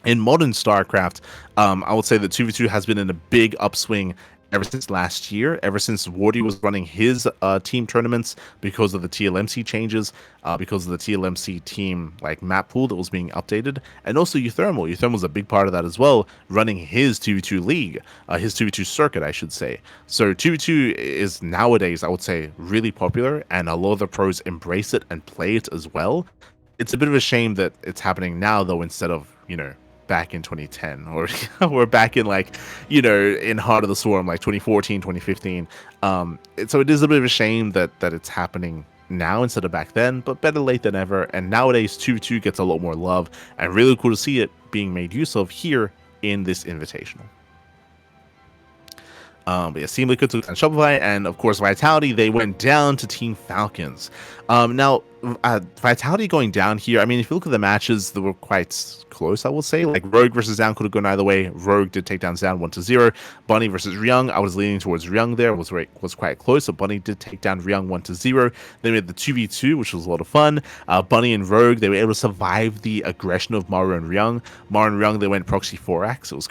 In modern StarCraft, I would say that 2v2 has been in a big upswing ever since last year, ever since Wardy was running his team tournaments because of the TLMC changes, because of the TLMC team like map pool that was being updated, and also Euthermal. Euthermal's a big part of that as well, running his 2v2 league, his 2v2 circuit, I should say. So 2v2 is nowadays, I would say, really popular, and a lot of the pros embrace it and play it as well. It's a bit of a shame that it's happening now, though, instead of, back in 2010 or back in in Heart of the Swarm, like 2014, 2015. So it is a bit of a shame that it's happening now instead of back then, but better late than ever. And nowadays 2v2 gets a lot more love, and really cool to see it being made use of here in this Invitational. But yeah, Team Liquid took down Shopify, and of course Vitality, they went down to Team Falcons. Now, Vitality going down here, I mean, if you look at the matches, they were quite close, I will say. Like, Rogue versus Zan could have gone either way. Rogue did take down Zan 1-0. Bunny versus Ryung, I was leaning towards Ryung there. Was quite close, so Bunny did take down Ryung 1-0. Then we had the 2v2, which was a lot of fun. Bunny and Rogue, they were able to survive the aggression of Maru and Ryung. Maru and Ryung, they went Proxy 4x. It was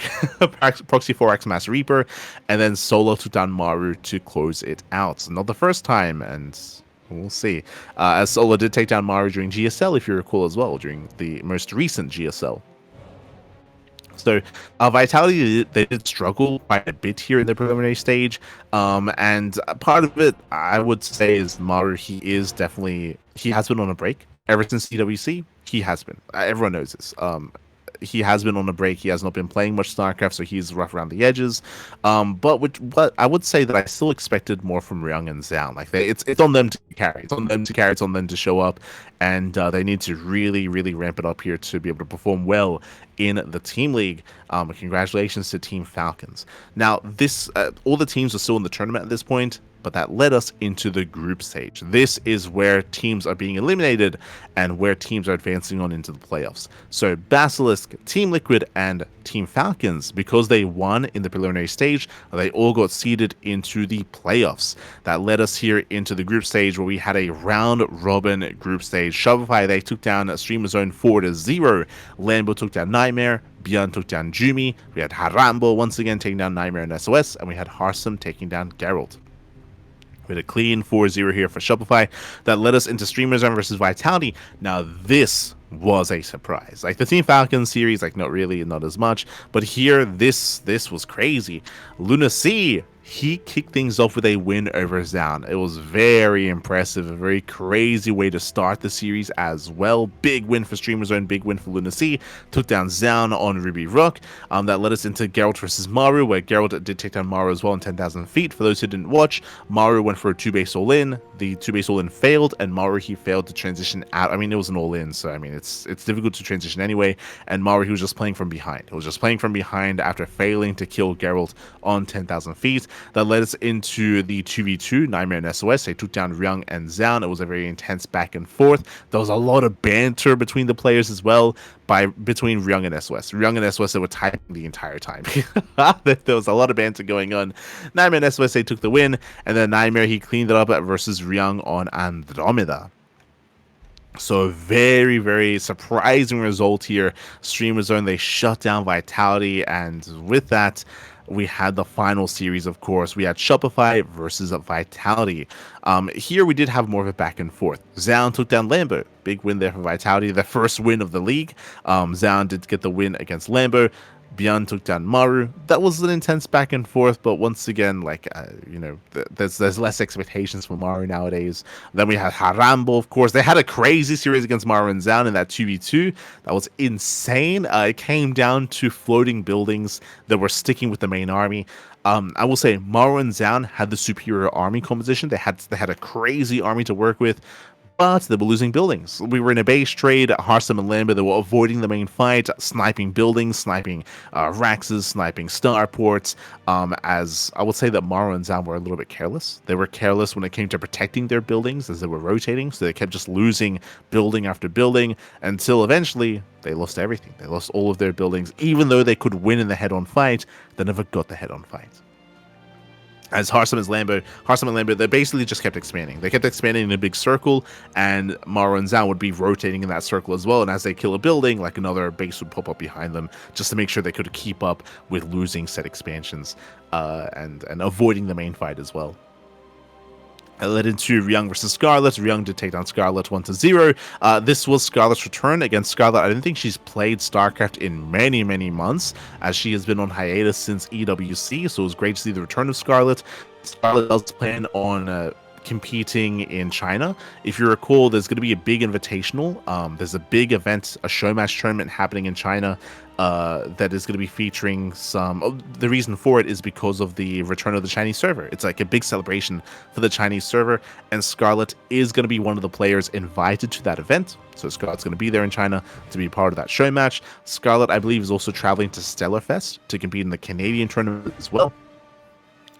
Proxy 4x Mass Reaper. And then Solo took down Maru to close it out. Not the first time, and we'll see. As Solo did take down Maru during GSL, if you recall as well, during the most recent GSL. So Vitality, they did struggle quite a bit here in the preliminary stage. And part of it, I would say, is Maru, he has been on a break. Ever since CWC, he has been. Everyone knows this. He has been on a break. He has not been playing much StarCraft, so he's rough around the edges. But I would say that I still expected more from Ryung and Zhao. Like, it's on them to carry. It's on them to carry. It's on them to show up, and they need to really, really ramp it up here to be able to perform well in the team league. Congratulations to Team Falcons. Now, all the teams are still in the tournament at this point, but that led us into the group stage. This is where teams are being eliminated and where teams are advancing on into the playoffs. So Basilisk, Team Liquid, and Team Falcons, because they won in the preliminary stage, they all got seeded into the playoffs. That led us here into the group stage, where we had a round-robin group stage. Shopify, they took down Streamer Zone 4-0. Lambo took down Nightmare. Björn took down Jumi. We had Harambo once again taking down Nightmare and SOS, and we had Harsum taking down Geralt. We had a clean 4-0 here for Shopify. That led us into Streamer Zone versus Vitality. Now, this was a surprise. Like, the Team Falcon series, like, not really, not as much. But here, this was crazy. Luna C, he kicked things off with a win over Zan. It was very impressive, a very crazy way to start the series as well. Big win for Streamer Zone, big win for Luna C. Took down Zan on Ruby Rook. That led us into Geralt versus Maru, where Geralt did take down Maru as well in 10,000 feet. For those who didn't watch, Maru went for a 2-base all-in. The 2-base all-in failed, and Maru, he failed to transition out. I mean, it was an all-in, so I mean, it's difficult to transition anyway. And Maru, he was just playing from behind. He was just playing from behind after failing to kill Geralt on 10,000 feet. That led us into the 2v2, Nightmare and SOS. They took down Ryung and Zhao. It was a very intense back and forth. There was a lot of banter between the players as well, between Ryung and SOS. Ryung and SOS, they were typing the entire time. There was a lot of banter going on. Nightmare and SOS, they took the win, and then Nightmare, he cleaned it up versus Ryung on Andromeda. So a very, very surprising result here. Streamer Zone, they shut down Vitality, and with that, we had the final series, of course. We had Shopify versus Vitality. Here we did have more of a back and forth. Zhao took down Lambo. Big win there for Vitality, the first win of the league. Zhao did get the win against Lambo. Björn took down Maru. That was an intense back and forth, but once again, like, there's less expectations for Maru nowadays. Then we had Harambo, of course. They had a crazy series against Maru and Zhao in that 2v2. That was insane. It came down to floating buildings that were sticking with the main army. I will say Maru and Zhao had the superior army composition. They had a crazy army to work with, but they were losing buildings. We were in a base trade. Harsum and Lambert, they were avoiding the main fight, sniping buildings, sniping Raxes, sniping starports. As I would say that Maru and Zhao were a little bit careless. They were careless when it came to protecting their buildings as they were rotating, so they kept just losing building after building until eventually they lost everything. They lost all of their buildings. Even though they could win in the head-on fight, they never got the head-on fight. as Harsam and Lambo, they basically just kept expanding. They kept expanding in a big circle, and Maru and Zhao would be rotating in that circle as well. And as they kill a building, like another base would pop up behind them, just to make sure they could keep up with losing set expansions, and avoiding the main fight as well. It led into Ryung versus Scarlet. Ryung did take down Scarlet 1-0. This was Scarlet's return against Scarlet. I don't think she's played StarCraft in many, many months, as she has been on hiatus since EWC, so it was great to see the return of Scarlet. Scarlet does plan on competing in China. If you recall, there's going to be a big invitational. There's a big event, a show match tournament happening in China that is going to be featuring some. The reason for it is because of the return of the Chinese server. It's like a big celebration for the Chinese server, and Scarlet is going to be one of the players invited to that event. So Scarlet's going to be there in China to be part of that show match. Scarlet, I believe, is also traveling to Stellarfest to compete in the Canadian tournament as well.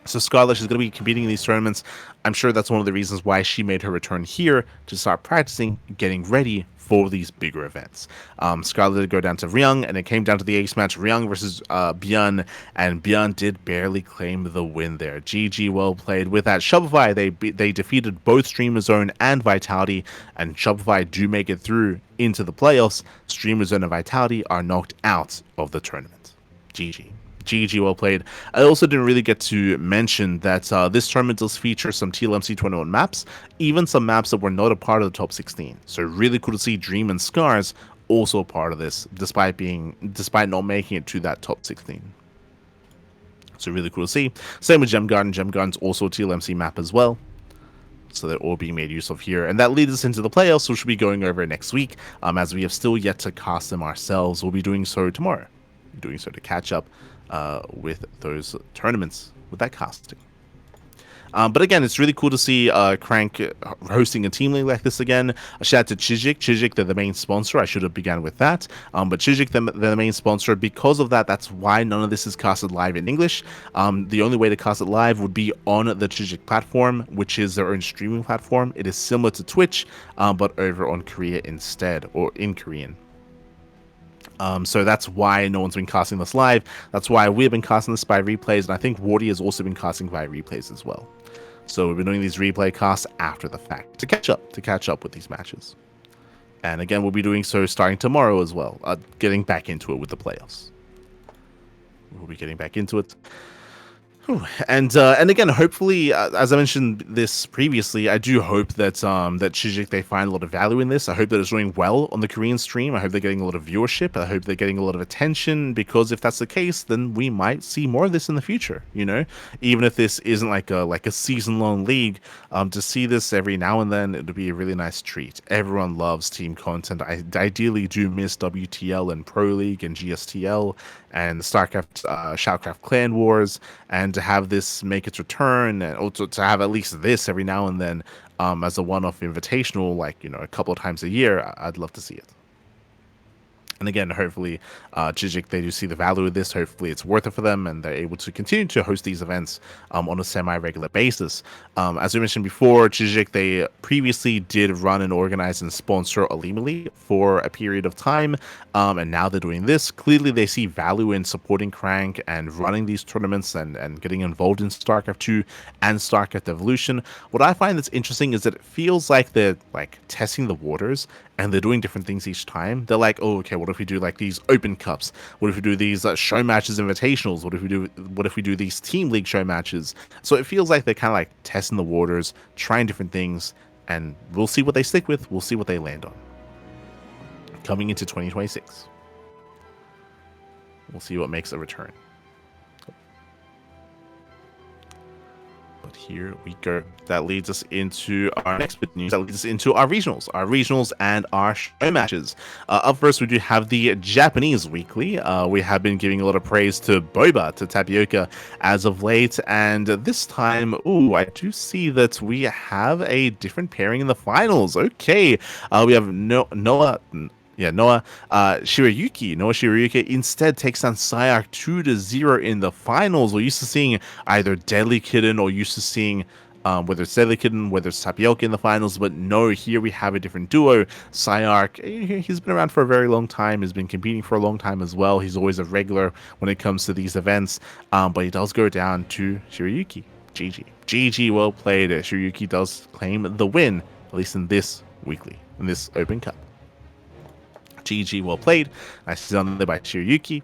So Scarlet is going to be competing in these tournaments. I'm sure that's one of the reasons why she made her return here, to start practicing, getting ready for these bigger events. Scarlet did go down to Ryung, and it came down to the ace match, Ryung versus Byun, and Byun did barely claim the win there. GG, well played. With that, Shopify, they defeated both Streamer Zone and Vitality, and Shopify do make it through into the playoffs. Streamer Zone and Vitality are knocked out of the tournament. GG. GG, well played. I also didn't really get to mention that this tournament does feature some TLMC 21 maps, even some maps that were not a part of the top 16. So really cool to see Dream and Scars also a part of this, despite not making it to that top 16. So really cool to see. Same with Gem Garden. Gem Garden's also a TLMC map as well. So they're all being made use of here. And that leads us into the playoffs, which we'll be going over next week, as we have still yet to cast them ourselves. We'll be doing so tomorrow. Doing so to catch up with those tournaments, with that casting. But again, it's really cool to see CranKy hosting a team league like this again. A shout out to Chijik. Chijik, they're the main sponsor. I should have began with that. But Chijik, they're the main sponsor. Because of that, that's why none of this is casted live in English. The only way to cast it live would be on the Chijik platform, which is their own streaming platform. It is similar to Twitch, but over on Korea instead, or in Korean. So that's why no one's been casting this live. That's why we've been casting this by replays, and I think Wardy has also been casting by replays as well. So we've been doing these replay casts after the fact to catch up with these matches. And again, we'll be doing so starting tomorrow as well, getting back into it with the playoffs. We'll be getting back into it. And again, hopefully, as I mentioned this previously, I do hope that that Chijik, they find a lot of value in this. I hope that it's doing well on the Korean stream. I hope they're getting a lot of viewership. I hope they're getting a lot of attention, because if that's the case, then we might see more of this in the future. You know, even if this isn't like a season-long league, to see this every now and then, it would be a really nice treat. Everyone loves team content. I ideally do miss WTL and Pro League and GSTL and StarCraft, Shoutcraft Clan Wars, and to have this make its return, and also to have at least this every now and then as a one-off invitational, like, you know, a couple of times a year, I'd love to see it. And again, hopefully, Chijik, they do see the value of this. Hopefully, it's worth it for them, and they're able to continue to host these events on a semi-regular basis. As we mentioned before, Chijik, they previously did run and organize and sponsor Alimali for a period of time, and now they're doing this. Clearly, they see value in supporting CranKy and running these tournaments and getting involved in StarCraft II and StarCraft Evolution. What I find that's interesting is that it feels like they're like testing the waters, and they're doing different things each time. They're like, oh, okay, what if we do like these open cups? What if we do these show matches, invitationals? What if we do these team league show matches? So it feels like they're kind of like testing the waters, trying different things, and we'll see what they stick with. We'll see what they land on. Coming into 2026, we'll see what makes a return. But here we go. That leads us into our next bit of news. That leads us into our regionals and our show matches. Up first, we do have the Japanese weekly. We have been giving a lot of praise to Boba, to Tapioca, as of late, and this time, I do see that we have a different pairing in the finals. Okay, we have Noah Shirayuki instead takes down Sayark 2-0 in the finals. We're used to seeing either Deadly Kitten or used to seeing whether it's Deadly Kitten, whether it's Tapioca in the finals, but no, here we have a different duo. Sayark, he's been around for a very long time, has been competing for a long time as well. He's always a regular when it comes to these events, but he does go down to Shirayuki. GG, well played. Shiryuki does claim the win, at least in this weekly, in this Open Cup. GG, well played. Nicely done there by Shiryuki.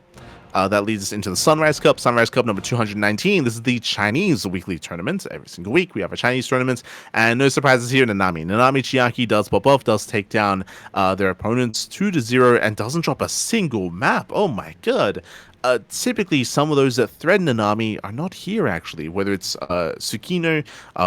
That leads us into the Sunrise Cup. Sunrise Cup number 219. This is the Chinese weekly tournament. Every single week we have a Chinese tournament. And no surprises here, Nanami. Nanami Chiaki does pop off, does take down their opponents 2-0, and doesn't drop a single map. Oh my god. Typically, some of those that threaten Nanami are not here, actually. Whether it's Tsukino,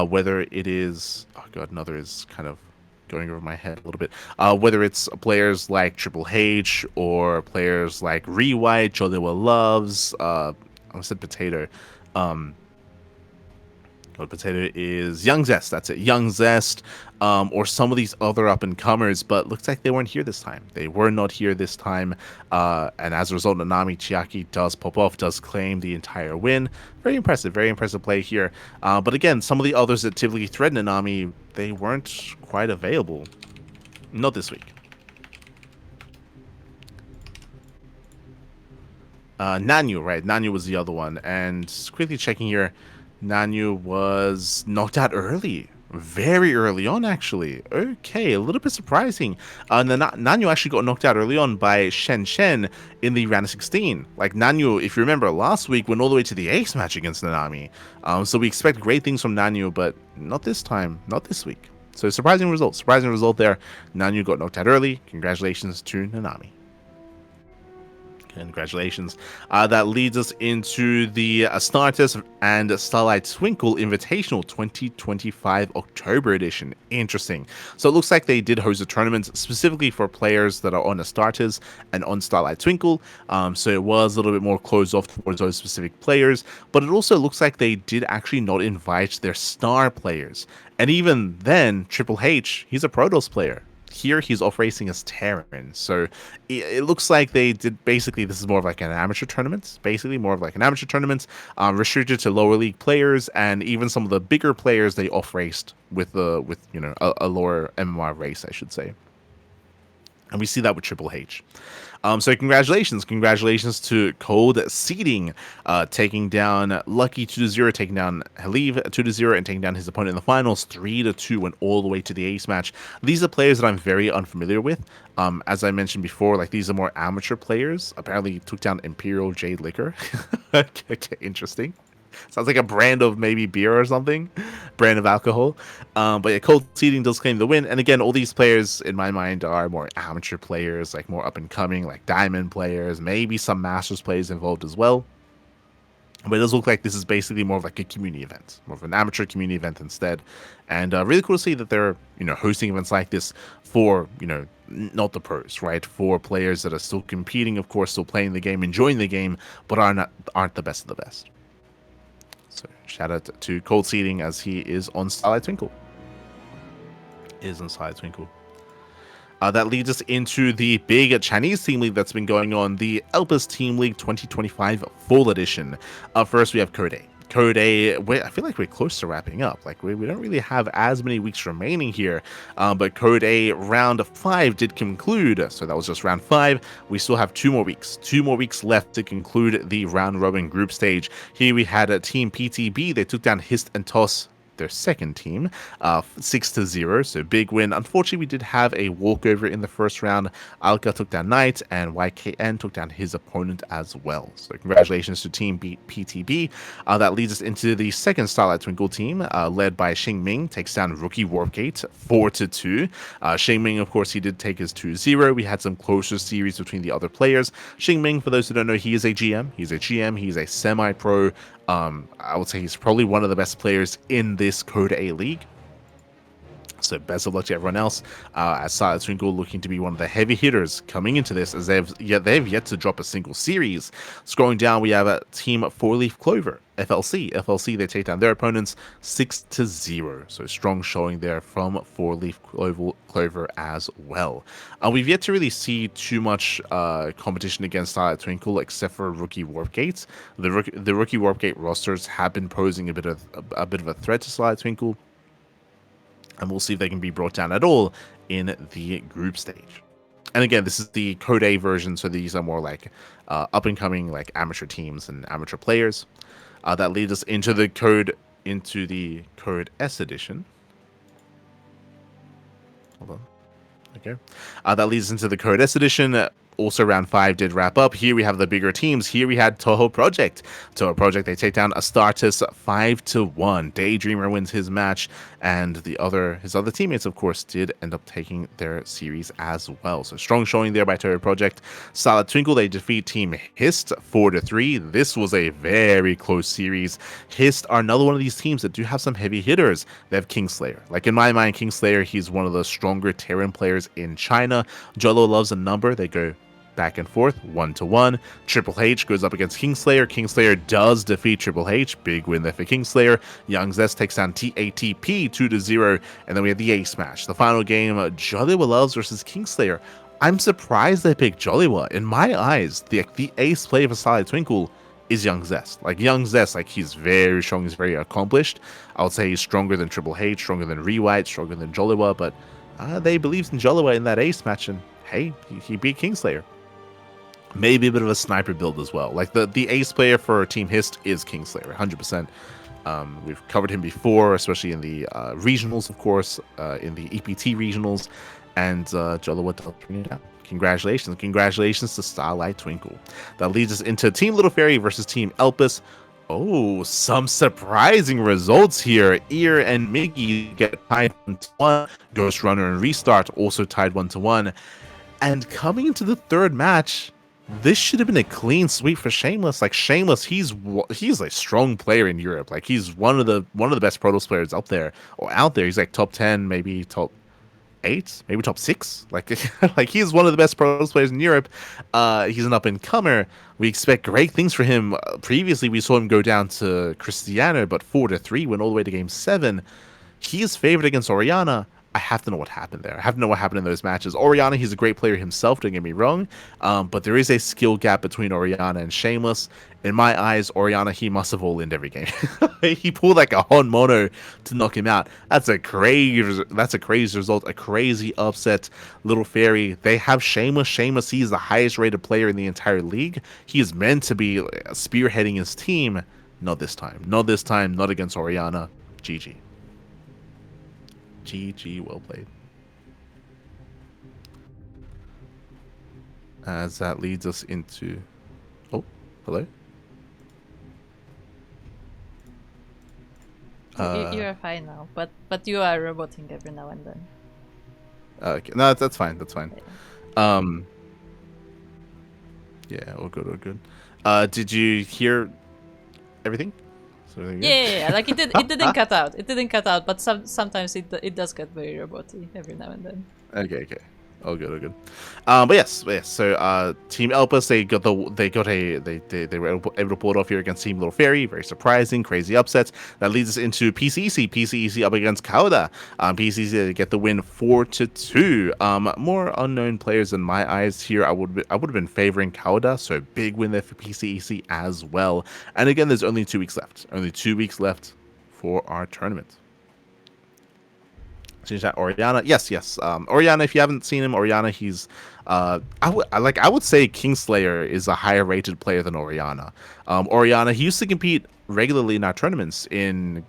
whether it is... Oh god, another is kind of going over my head a little bit. Whether it's players like Triple H or players like Rewhite, Jodewa Loves, I said Potato. Potato is Young Zest. That's it, Young Zest, or some of these other up and comers. But looks like they weren't here this time. They were not here this time, and as a result, Nanami Chiaki does pop off, does claim the entire win. Very impressive play here. But again, some of the others that typically threaten Nanami, they weren't quite available. Not this week. Nanyu, right? Nanyu was the other one, and quickly checking here. Nanyu was knocked out early. Very early on, actually. Okay, a little bit surprising. Nanyu actually got knocked out early on by Shen Shen in the round of 16. Like, Nanyu, if you remember, last week went all the way to the ace match against Nanami. So we expect great things from Nanyu, but not this time. Not this week. So surprising result. Surprising result there. Nanyu got knocked out early. Congratulations to Nanami. Congratulations. That leads us into the Stardust and Starlight Twinkle Invitational 2025 October edition. Interesting. So it looks like they did host a tournament specifically for players that are on Astartes and on Starlight Twinkle. So it was a little bit more closed off towards those specific players. But it also looks like they did actually not invite their star players. And even then, Triple H, he's a Protoss player. Here he's off racing as Terran, so it looks like they did basically. This is more of like an amateur tournament, restricted to lower league players, and even some of the bigger players they off raced with you know a lower MMR race, I should say. And we see that with Triple H. So congratulations to Cold Seeding, taking down Lucky 2-0, taking down Haliv 2-0, and taking down his opponent in the finals 3-2, went all the way to the ace match. These are players that I'm very unfamiliar with. As I mentioned before, like these are more amateur players. Apparently took down Imperial Jade Liquor. Okay, interesting. Sounds like a brand of maybe beer or something, brand of alcohol. But yeah, Cold Seeding does claim the win. And again, all these players in my mind are more amateur players, like more up and coming, like diamond players, maybe some Masters players involved as well. But it does look like this is basically more of like a community event, more of an amateur community event instead. And really cool to see that they're, you know, hosting events like this for, you know, not the pros, right? For players that are still competing, of course, still playing the game, enjoying the game, but aren't the best of the best. So shout out to Cold Seeding as he is on Starlight Twinkle. That leads us into the big Chinese Team League that's been going on, the Elpis Team League 2025 Fall Edition. First, we have Code A. Code A, I feel like we're close to wrapping up. Like, we don't really have as many weeks remaining here. But Code A round 5 did conclude. So that was just round 5. We still have 2 more weeks. 2 more weeks left to conclude the round robin group stage. Here we had a Team PTB. They took down Hist and Toss, their second team, 6-0, so big win. Unfortunately, we did have a walkover in the first round. Alka took down Knight, and YKN took down his opponent as well. So congratulations to Team PTB. That leads us into the second Starlight Twinkle team, led by Xingming, takes down Rookie Warpgate 4-2. Xingming, of course, he did take his 2-0. We had some closer series between the other players. Xingming, for those who don't know, he is a GM. He's a semi-pro. I would say he's probably one of the best players in this Code A league. So best of luck to everyone else. As Starlight Twinkle looking to be one of the heavy hitters coming into this, as they've yet to drop a single series. Scrolling down, we have a Team 4-Leaf Clover, FLC. They take down their opponents 6-0. So strong showing there from 4-Leaf Clover as well. We've yet to really see too much competition against Starlight Twinkle, except for Rookie Warpgate. The Rookie Warpgate rosters have been posing a bit of a threat to Starlight Twinkle. And we'll see if they can be brought down at all in the group stage. And again, this is the Code A version, so these are more like up-and-coming like amateur teams and amateur players. That leads us into the Code into the Code S edition. Hold on. Okay. That leads us into the Code S edition. Also, round 5 did wrap up. Here we have the bigger teams. Here we had Toho Project. Toho Project, they take down Astartes 5-1. Daydreamer wins his match, and his other teammates, of course, did end up taking their series as well. So strong showing there by Toho Project. Solid Twinkle, they defeat Team Hist 4-3. This was a very close series. Hist are another one of these teams that do have some heavy hitters. They have Kingslayer. Like, in my mind, Kingslayer, he's one of the stronger Terran players in China. Jolo loves a number. They go back and forth, 1-1. Triple H goes up against Kingslayer. Kingslayer does defeat Triple H. Big win there for Kingslayer. Young Zest takes down TATP 2-0. And then we have the ace match. The final game, Jollywa Loves versus Kingslayer. I'm surprised they picked Jollywa. In my eyes, the ace player for Solid Twinkle is Young Zest. Like, Young Zest, like, he's very strong, he's very accomplished. I would say he's stronger than Triple H, stronger than Rewhite, stronger than Jollywa, but they believed in Jollywa in that ace match, and hey, he beat Kingslayer. Maybe a bit of a sniper build as well. Like, the ace player for Team Hist is Kingslayer, 100%. We've covered him before, especially in the regionals, of course, in the EPT regionals, and Jollywa does bring it down. Congratulations to Starlight Twinkle. That leads us into Team Little Fairy versus Team Elpis. Oh, some surprising results here. Ear and Miggy get tied 1-1. Ghost Runner and Restart also tied 1-1. And coming into the third match, this should have been a clean sweep for Shameless. Like, Shameless, he's a strong player in Europe. Like, he's one of the best Protoss players up there or out there. He's like top 10, maybe top 8, maybe top 6. Like, like, he's one of the best Protoss players in Europe. He's an up-and-comer. We expect great things for him. Previously, we saw him go down to Cristiano, but 4-3, went all the way to Game 7. He is favored against Oriana. I have to know what happened there. I have to know what happened in those matches. Oriana, he's a great player himself, don't get me wrong, but there is a skill gap between Oriana and Shameless. In my eyes, Oriana, he must have all-ined every game. He pulled like a Hon Mono to knock him out. That's a crazy result, a crazy upset. Little Fairy, they have Shameless. Shameless, he's the highest rated player in the entire league. He is meant to be spearheading his team. Not this time. Not this time. Not against Oriana. GG. GG, well played. As that leads us into... Oh, hello? You're fine now, but you are roboting every now and then. Okay, no, that's fine, that's fine. Yeah, all good, all good. Did you hear everything? Yeah, like it didn't cut out. It didn't cut out, but sometimes it does get very roboty every now and then. Okay. All good, all good. But yes. So Team Elpis, they were able to pull it off here against Team Little Fairy. Very surprising, crazy upsets. That leads us into PCEC. PCEC up against Kauda. PCEC get the win 4-2. More unknown players in my eyes here. I would have been favoring Kauda. So big win there for PCEC as well. And again, there's only 2 weeks left. Only 2 weeks left for our tournament. Change that. Oriana, yes. Oriana, if you haven't seen him, Oriana, he's I would say Kingslayer is a higher rated player than Oriana. Oriana, he used to compete regularly in our tournaments in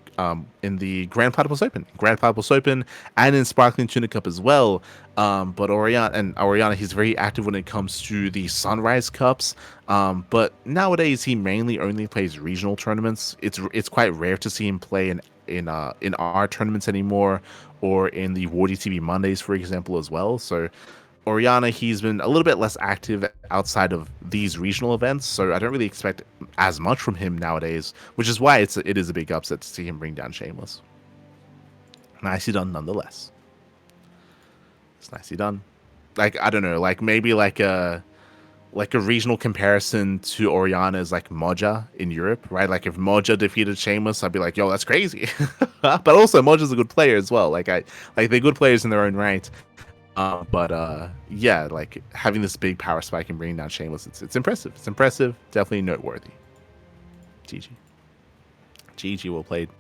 the Grand Platypus Open, and in Sparkling Tuna Cup as well. But Oriana, he's very active when it comes to the Sunrise Cups. But nowadays he mainly only plays regional tournaments. It's quite rare to see him play in our tournaments anymore, or in the Wardy TV Mondays, for example, as well. So Oriana, he's been a little bit less active outside of these regional events, so I don't really expect as much from him nowadays, which is why it is a big upset to see him bring down Shameless. Nicely done nonetheless. It's nicely done. Like, I don't know, like maybe like a regional comparison to Oriana is like Moja in Europe, right? Like if Moja defeated Shameless, I'd be like, yo, that's crazy. But also Moja's a good player as well. Like they're good players in their own right. Yeah, like having this big power spike and bringing down Shameless, it's impressive. It's impressive. Definitely noteworthy. GG, well played.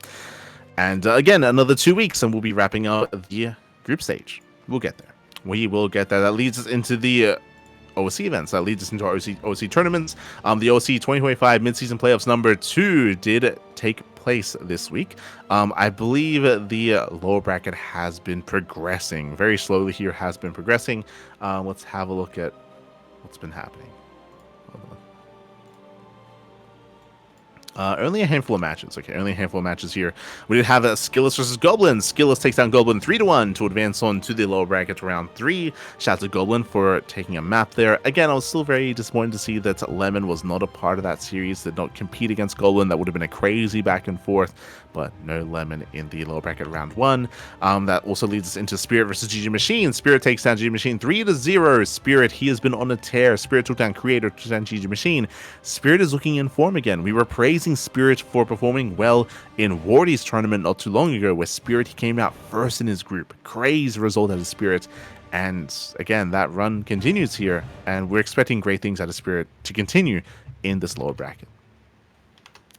And again, another 2 weeks and we'll be wrapping up the group stage. We'll get there. We will get there. That leads us into the OSC events. That leads us into our OSC tournaments. The OSC 2025 mid-season playoffs number 2 did take place this week. I believe the lower bracket has been progressing very slowly here, has been progressing. Let's have a look at what's been happening. Only a handful of matches. Okay, only a handful of matches here. We did have Skilless versus Goblin. Skilless takes down Goblin 3-1 to advance on to the lower bracket to round 3. Shout out to Goblin for taking a map there. Again, I was still very disappointed to see that Lemon was not a part of that series, did not compete against Goblin. That would have been a crazy back and forth, but no Lemon in the lower bracket round 1. That also leads us into Spirit versus GG Machine. Spirit takes down GG Machine 3-0. Spirit, he has been on a tear. Spirit took down Creator, took down GG Machine. Spirit is looking in form again. We were praising Spirit for performing well in Wardy's tournament not too long ago, where Spirit, he came out first in his group. Crazy result out of Spirit. And again, that run continues here, and we're expecting great things out of Spirit to continue in this lower bracket.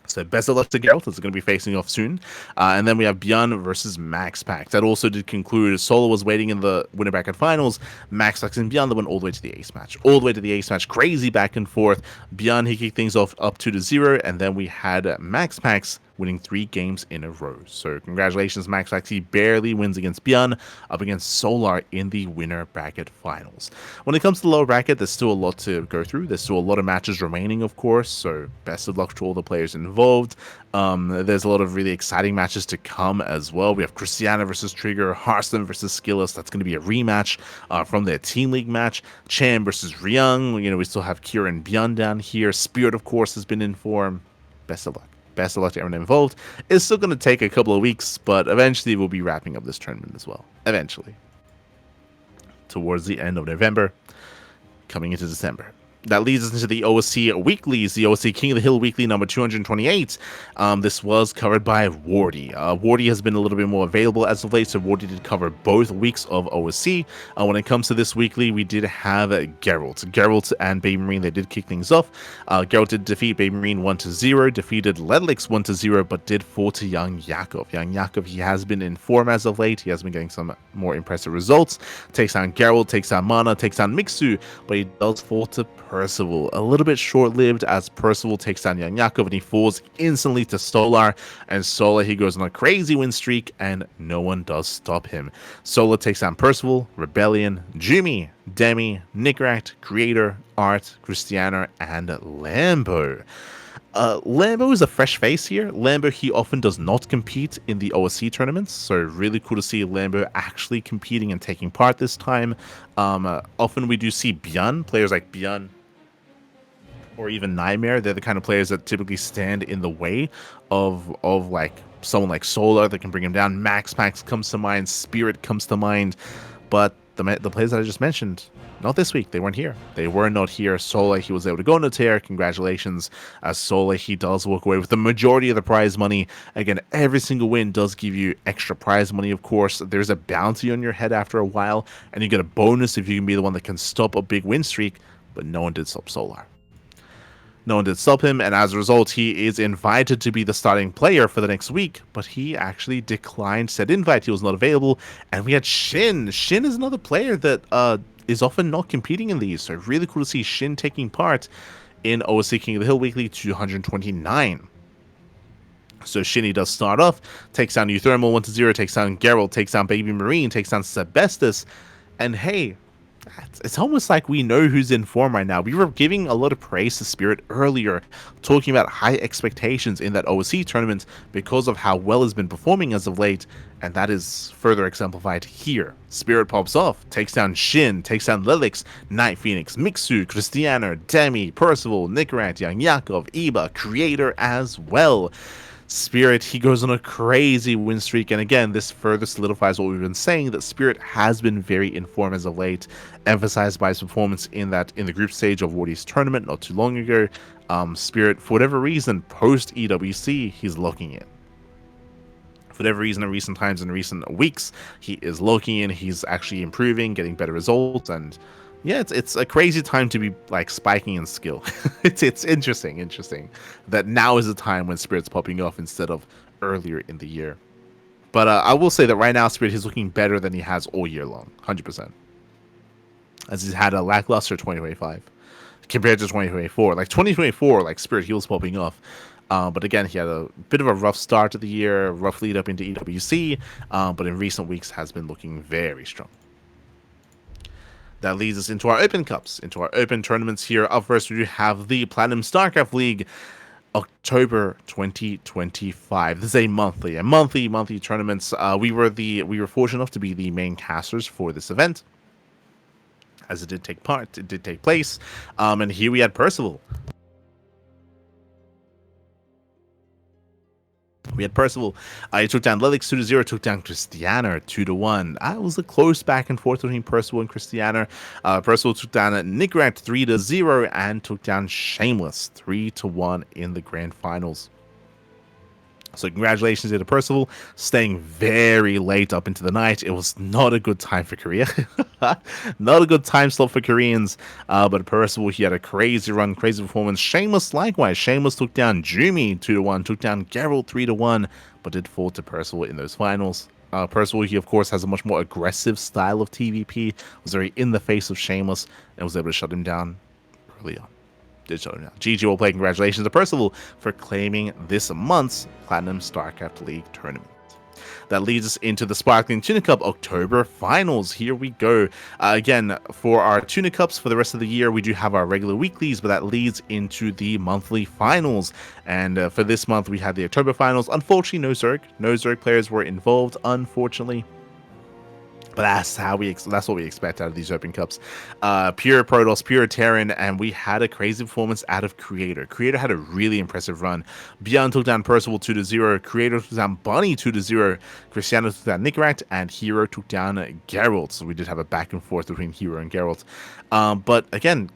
So best of luck to Geralt, as going to be facing off soon. And then we have Björn versus Max Pack. That also did conclude. Solo was waiting in the winner bracket finals. Max Pack and Björn that went all the way to the ace match. All the way to the ace match. Crazy back and forth. Björn, he kicked things off up 2-0. And then we had Max Packs winning 3 games in a row. So congratulations, Max Pack. He barely wins against Björn, up against Solar in the winner bracket finals. When it comes to the lower bracket, there's still a lot to go through. There's still a lot of matches remaining, of course. So best of luck to all the players involved. There's a lot of really exciting matches to come as well. We have Christiana versus Trigger, Hearthstone versus Skilless. That's going to be a rematch from their Team League match. Chan versus Ryung. You know, we still have Kira and Björn down here. Spirit, of course, has been in form. Best of luck. Best of luck to everyone involved. It's still going to take a couple of weeks, but eventually we'll be wrapping up this tournament as well. Eventually. Towards the end of November, coming into December. That leads us into the OSC Weeklies, the OSC King of the Hill Weekly number 228. This was covered by Wardy. Wardy has been a little bit more available as of late, so Wardy did cover both weeks of OSC. When it comes to this weekly, we did have Geralt. Geralt and Baby Marine, they did kick things off. Geralt did defeat Baby Marine 1-0, defeated Ledlix 1-0, but did fall to Young Yakov. Young Yakov, he has been in form as of late. He has been getting some more impressive results. Takes down Geralt, takes down Mana, takes down Mixu, but he does fall to Percival. A little bit short-lived as Percival takes down Young Yakov and he falls instantly to Solar, and Solar, he goes on a crazy win streak and no one does stop him. Solar takes down Percival, Rebellion, Jimmy, Demi, Nickrat, Creator, Art, Christiana, and Lambo. Lambo is a fresh face here. Lambo, he often does not compete in the OSC tournaments, so really cool to see Lambo actually competing and taking part this time. Often we do see Björn, players like Björn or even Nightmare. They're the kind of players that typically stand in the way of like someone like Solar that can bring him down. Max comes to mind, Spirit comes to mind, but the players that I just mentioned, not this week. They weren't here. They were not here. Solar, he was able to go on a tear. Congratulations. Solar, he does walk away with the majority of the prize money. Again, every single win does give you extra prize money, of course. There's a bounty on your head after a while, and you get a bonus if you can be the one that can stop a big win streak, but no one did stop Solar. No one did stop him, and as a result, he is invited to be the starting player for the next week, but he actually declined said invite. He was not available, and we had Shin. Shin is another player that is often not competing in these, so really cool to see Shin taking part in OSC King of the Hill Weekly 229. So Shinny does start off, takes down Euthermal 1-0, takes down Geralt, takes down Baby Marine, takes down Sebestus, and hey, it's almost like we know who's in form right now. We were giving a lot of praise to Spirit earlier, talking about high expectations in that OSC tournament because of how well has been performing as of late, and that is further exemplified here. Spirit pops off, takes down Shin, takes down Lilix, Night Phoenix, Mixu, Christiana, Demi, Percival, Nickrat, Young Yakov, Iba, Creator as well. Spirit, he goes on a crazy win streak, and again, this further solidifies what we've been saying, that Spirit has been very in form as of late, emphasized by his performance in the group stage of Wardy's tournament not too long ago. Spirit, for whatever reason, post EWC, he's locking in. For whatever reason, in recent times, in recent weeks, he is locking in, he's actually improving, getting better results, and yeah, it's a crazy time to be like spiking in skill. it's interesting that now is the time when Spirit's popping off instead of earlier in the year. But I will say that right now Spirit is looking better than he has all year long, 100%. As he's had a lackluster 2025. compared to 2024. Like 2024, like Spirit he was popping off. But again, he had a bit of a rough start to the year, rough lead up into EWC, but in recent weeks has been looking very strong. That leads us into our Open Cups, into our Open tournaments here. Up first, we do have the Platinum StarCraft League, October 2025. This is a monthly tournaments. We were fortunate enough to be the main casters for this event, as it did take place. And here we had Percival. We had Percival. He took down Lelix 2-0, took down Christiana 2-1. It was a close back and forth between Percival and Christiana. Percival took down Nickrat 3-0 and took down Shameless 3-1 in the grand finals. So congratulations to Percival, staying very late up into the night. It was not a good time for Korea. Not a good time slot for Koreans. But Percival, he had a crazy run, crazy performance. Shameless likewise. Shameless took down Jumi 2-1, took down Geralt 3-1, but did fall to Percival in those finals. Percival, he of course has a much more aggressive style of TVP, was very in the face of Shameless, and was able to shut him down early on. GG will play. Congratulations to Percival for claiming this month's Platinum StarCraft League tournament. That leads us into the Sparkling Tuna Cup October Finals. Here we go. Again, for our Tuna Cups for the rest of the year, we do have our regular weeklies, but that leads into the monthly finals. And for this month, we had the October Finals. Unfortunately, no Zerg. No Zerg players were involved, unfortunately. But that's what we expect out of these Open Cups. Pure Protoss, Pure Terran, and we had a crazy performance out of Creator. Creator had a really impressive run. Beyond took down Percival 2-0, Creator took down Bunny 2-0, Cristiano took down Nickrat, and Hero took down Geralt. So we did have a back and forth between Hero and Geralt. But again,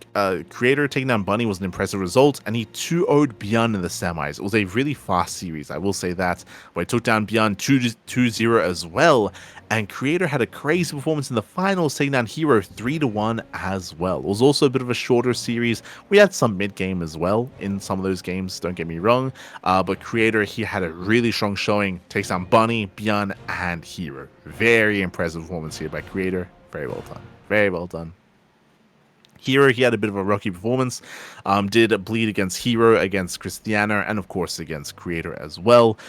Creator taking down Bunny was an impressive result, and he 2-0'd Beyond in the semis. It was a really fast series, I will say that, where he took down Beyond 2-0 as well. And Creator had a crazy performance in the finals, taking down Hero 3-1 as well. It was also a bit of a shorter series. We had some mid-game as well in some of those games, don't get me wrong. But Creator, he had a really strong showing, takes down Bunny, Beyond, and Hero. Very impressive performance here by Creator. Very well done. Very well done. Hero, he had a bit of a rocky performance, did bleed against Hero, against Christiana, and of course against Creator as well.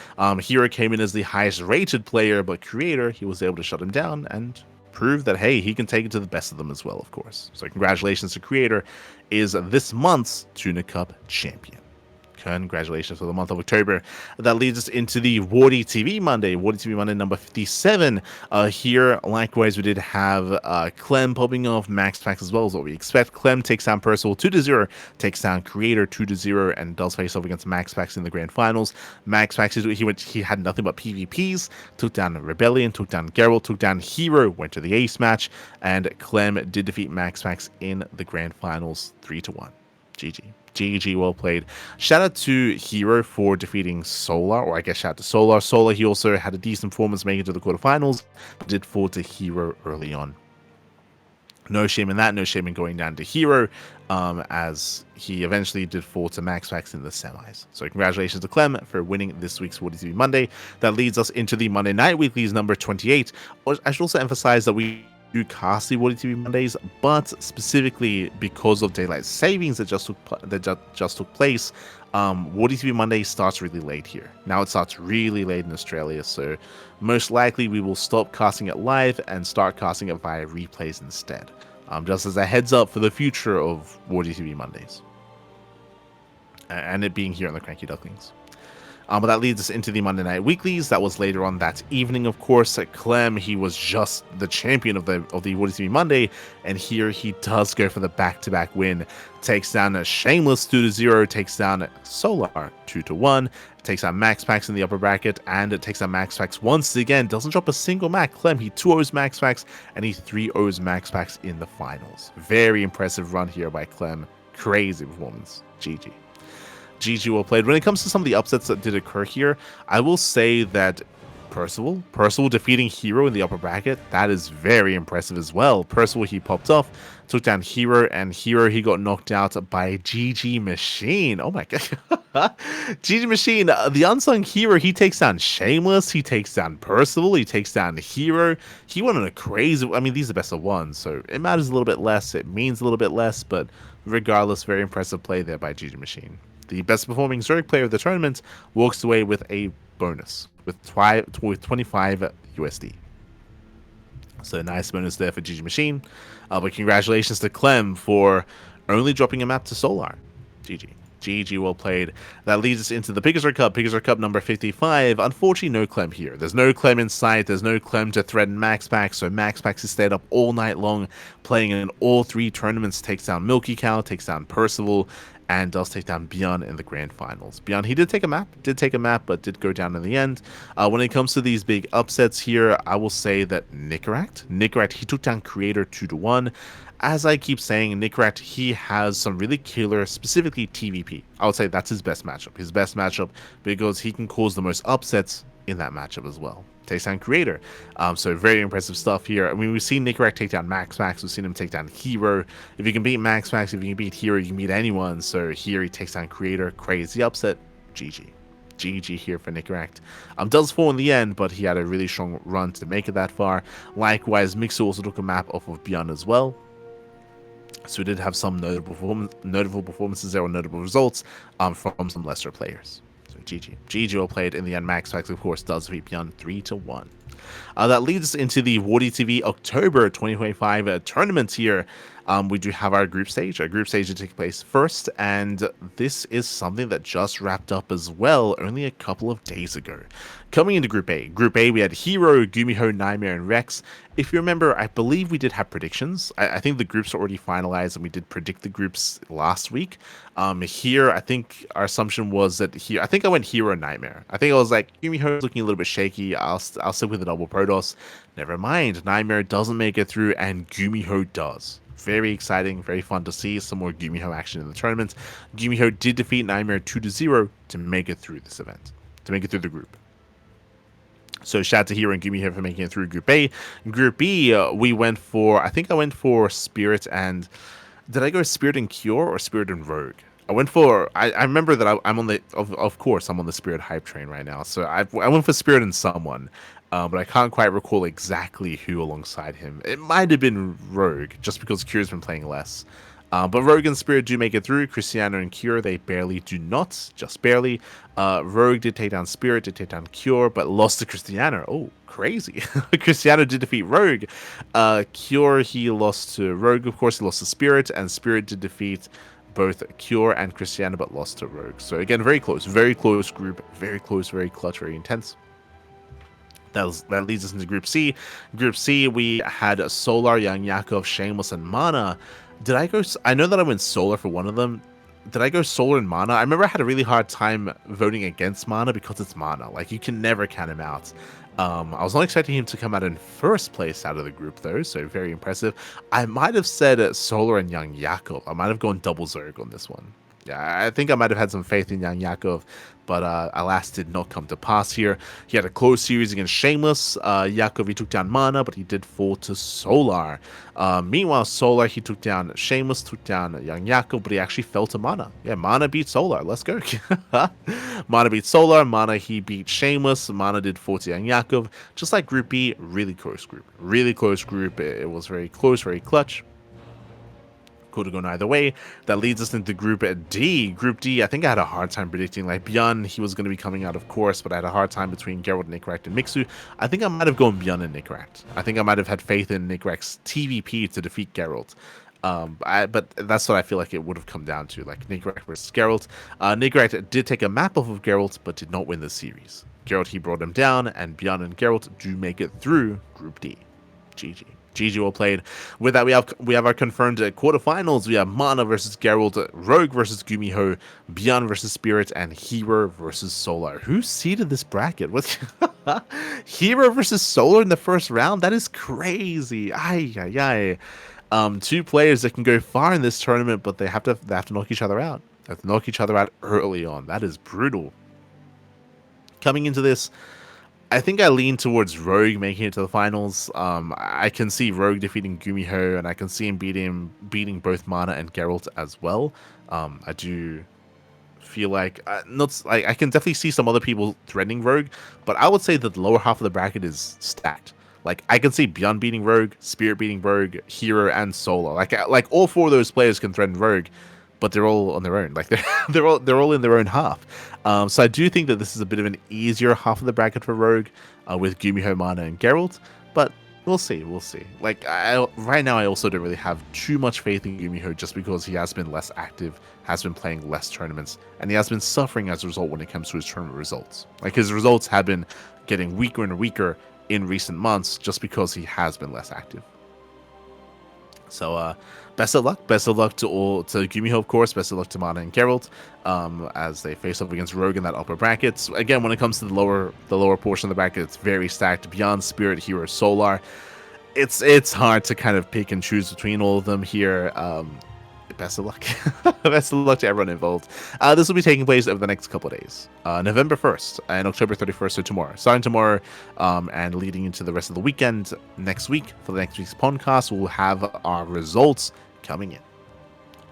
Hero came in as the highest rated player, but Creator, he was able to shut him down and prove that, hey, he can take it to the best of them as well, of course. So congratulations to Creator, is this month's Tuna Cup champion. Congratulations for the month of October. That leads us into the Wardy TV Monday. Wardy TV Monday number 57. Here, likewise, we did have Clem popping off, Max Pax as well as what we expect. Clem takes down Percival 2-0, takes down Creator 2-0, and does face off against Max Pax in the grand finals. Max Pax, he had nothing but PvPs, took down Rebellion, took down Geralt, took down Hero, went to the ace match, and Clem did defeat Max Pax in the grand finals 3-1. GG. GG, well played. Shout out to Hero for defeating Solar, or I guess shout out to Solar. Solar, he also had a decent performance making it to the quarterfinals, but did fall to Hero early on. No shame in that, no shame in going down to Hero, as he eventually did fall to Max Pax in the semis. So congratulations to Clem for winning this week's Wardy TV Monday. That leads us into the Monday Night Weeklies number 28. I should also emphasize that we do cast the Wardy TV Mondays, but specifically because of daylight savings that just took place, Wardy TV Monday starts really late here. Now it starts really late in Australia, so most likely we will stop casting it live and start casting it via replays instead. Just as a heads up for the future of Wardy TV Mondays, and it being here on the CranKy Ducklings. But that leads us into the Monday Night Weeklies. That was later on that evening, of course. Clem, he was just the champion of the Wardy TV Monday, and here he does go for the back-to-back win. Takes down Shameless 2-0, takes down Solar 2-1, takes down Max Pax in the upper bracket, and it takes down Max Pax once again. Doesn't drop a single Mac. Clem, he 2-0s Max Pax, and he 3-0s Max Pax in the finals. Very impressive run here by Clem. Crazy performance. GG. GG, well played. When it comes to some of the upsets that did occur here, I will say that Percival defeating Hero in the upper bracket. That is very impressive as well. Percival, he popped off, took down Hero, and Hero, he got knocked out by GG Machine. Oh my god. GG Machine, the unsung hero, he takes down Shameless, he takes down Percival, he takes down Hero. He went on a crazy, I mean, these are best of one, so it matters a little bit less, it means a little bit less, but regardless, very impressive play there by GG Machine. The best performing Zerg player of the tournament walks away with a bonus with 25 USD. So nice bonus there for GG Machine. But congratulations to Clem for only dropping a map to Solar. GG. GG, well played. That leads us into the Pigazor Cup. Pigazor Cup number 55. Unfortunately, no Clem here. There's no Clem in sight. There's no Clem to threaten MaxPax. So MaxPax has stayed up all night long, playing in all three tournaments. Takes down Milky Cow, takes down Percival, and does take down Bjorn in the grand finals. Bjorn, he did take a map, but did go down in the end. When it comes to these big upsets here, I will say that Nicaract, he took down Creator 2-1. As I keep saying, Nicaract, he has some really killer, specifically TVP. I would say that's his best matchup. His best matchup because he can cause the most upsets in that matchup as well. Takes down Creator. So very impressive stuff here. I mean, we've seen Nicaract take down MaxPax. We've seen him take down Hero. If you can beat MaxPax, if you can beat Hero, you can beat anyone. So here he takes down Creator. Crazy upset. GG. GG here for Nicaract. Does fall in the end, but he had a really strong run to make it that far. Likewise, Mixu also took a map off of Beyond as well. So we did have some notable performances there, or notable results from some lesser players. So GG. GG well played. In the end, MaxPax, of course, does defeat Beyond 3-1. That leads us into the Wardy TV October 2025 tournament here. We do have our group stage. Our group stage to take place first, and this is something that just wrapped up as well only a couple of days ago. Coming into Group A. Group A, we had Hero, Gumiho, Nightmare, and Rex. If you remember, I believe we did have predictions. I think the groups are already finalized, and we did predict the groups last week. Here, I think our assumption was that here, I think I went Hero and Nightmare. I think I was like, Gumiho is looking a little bit shaky. I'll stick with the double Protoss. Never mind. Nightmare doesn't make it through, and Gumiho does. Very exciting, very fun to see some more Gumiho action in the tournament. Gumiho did defeat Nightmare 2-0 to make it through this event, to make it through the group. So shout out to Hero and Gumiho for making it through Group A. Group B, we went for, I think I went for Spirit and, did I go Spirit and Cure or Spirit and Rogue? I went for, I remember that I'm on the, of course, I'm on the Spirit hype train right now. So I went for Spirit and someone. But I can't quite recall exactly who alongside him. It might have been Rogue, just because Cure's been playing less. But Rogue and Spirit do make it through. Cristiano and Cure, they barely do not, just barely. Rogue did take down Spirit, did take down Cure, but lost to Cristiano. Oh, crazy. Cristiano did defeat Rogue. Cure, he lost to Rogue, of course, he lost to Spirit, and Spirit did defeat both Cure and Cristiano, but lost to Rogue. So again, very close group, very close, very clutch, very intense. That leads us into Group C. Group C, we had Solar, Young Yakov, Shameless, and Mana. Did I go? I know that I went Solar for one of them. Did I go Solar and Mana? I remember I had a really hard time voting against Mana because it's Mana. Like, you can never count him out. I was not expecting him to come out in first place out of the group, though, so very impressive. I might have said Solar and Young Yakov. I might have gone double Zerg on this one. Yeah, I think I might have had some faith in Young Yakov, but alas, did not come to pass here. He had a close series against Shameless. Yakov, he took down Mana, but he did fall to Solar. Meanwhile, Solar, he took down Shameless, took down Young Yakov, but he actually fell to Mana. Yeah, Mana beat Solar. Let's go. Mana beat Solar. Mana, he beat Shameless. Mana did fall to Young Yakov. Just like Group B, really close group. Really close group. It was very close, very clutch. Could have gone either way. That leads us into Group D. Group D, I think I had a hard time predicting. Like, Bjorn, he was going to be coming out, of course, but I had a hard time between Geralt, Nicaract, and Mixu. I think I might have gone Bjorn and Nicaract. I think I might have had faith in Nicaract's TVP to defeat Geralt. But that's what I feel like it would have come down to, like Nicaract versus Geralt. Nicaract did take a map off of Geralt, but did not win the series. Geralt, he brought him down, and Bjorn and Geralt do make it through Group D. GG. GG well played. With that, we have our confirmed quarterfinals. We have Mana versus Geralt, Rogue versus Gumiho, Bjorn versus Spirit, and Hero versus Solar. Who seeded this bracket? What's Hero versus Solar in the first round? That is crazy. Two players that can go far in this tournament, but they have to knock each other out. They have to knock each other out early on. That is brutal. Coming into this, I think I lean towards Rogue making it to the finals. I can see Rogue defeating Gumiho, and I can see him beating both Mana and Geralt as well. I do feel like not like I can definitely see some other people threatening Rogue, but I would say that the lower half of the bracket is stacked. Like I can see Beyond beating Rogue, Spirit beating Rogue, Hero and Solar. Like all four of those players can threaten Rogue, but they're all on their own. Like they're all in their own half. So I do think that this is a bit of an easier half of the bracket for Rogue, with Gumiho, Mana, and Geralt. But we'll see. We'll see. Like right now, I also don't really have too much faith in Gumiho just because he has been less active, has been playing less tournaments, and he has been suffering as a result when it comes to his tournament results. Like his results have been getting weaker and weaker in recent months just because he has been less active. So best of luck. Best of luck to Gumiho, of course. Best of luck to Mana and Geralt as they face up against Rogue in that upper bracket. Again, when it comes to the lower portion of the bracket, it's very stacked. Beyond, Spirit, Hero, Solar. It's hard to kind of pick and choose between all of them here. Best of luck. Best of luck to everyone involved. This will be taking place over the next couple of days. November 1st and October 31st, so tomorrow. Starting tomorrow and leading into the rest of the weekend next week for the next week's podcast, we'll have our results coming in.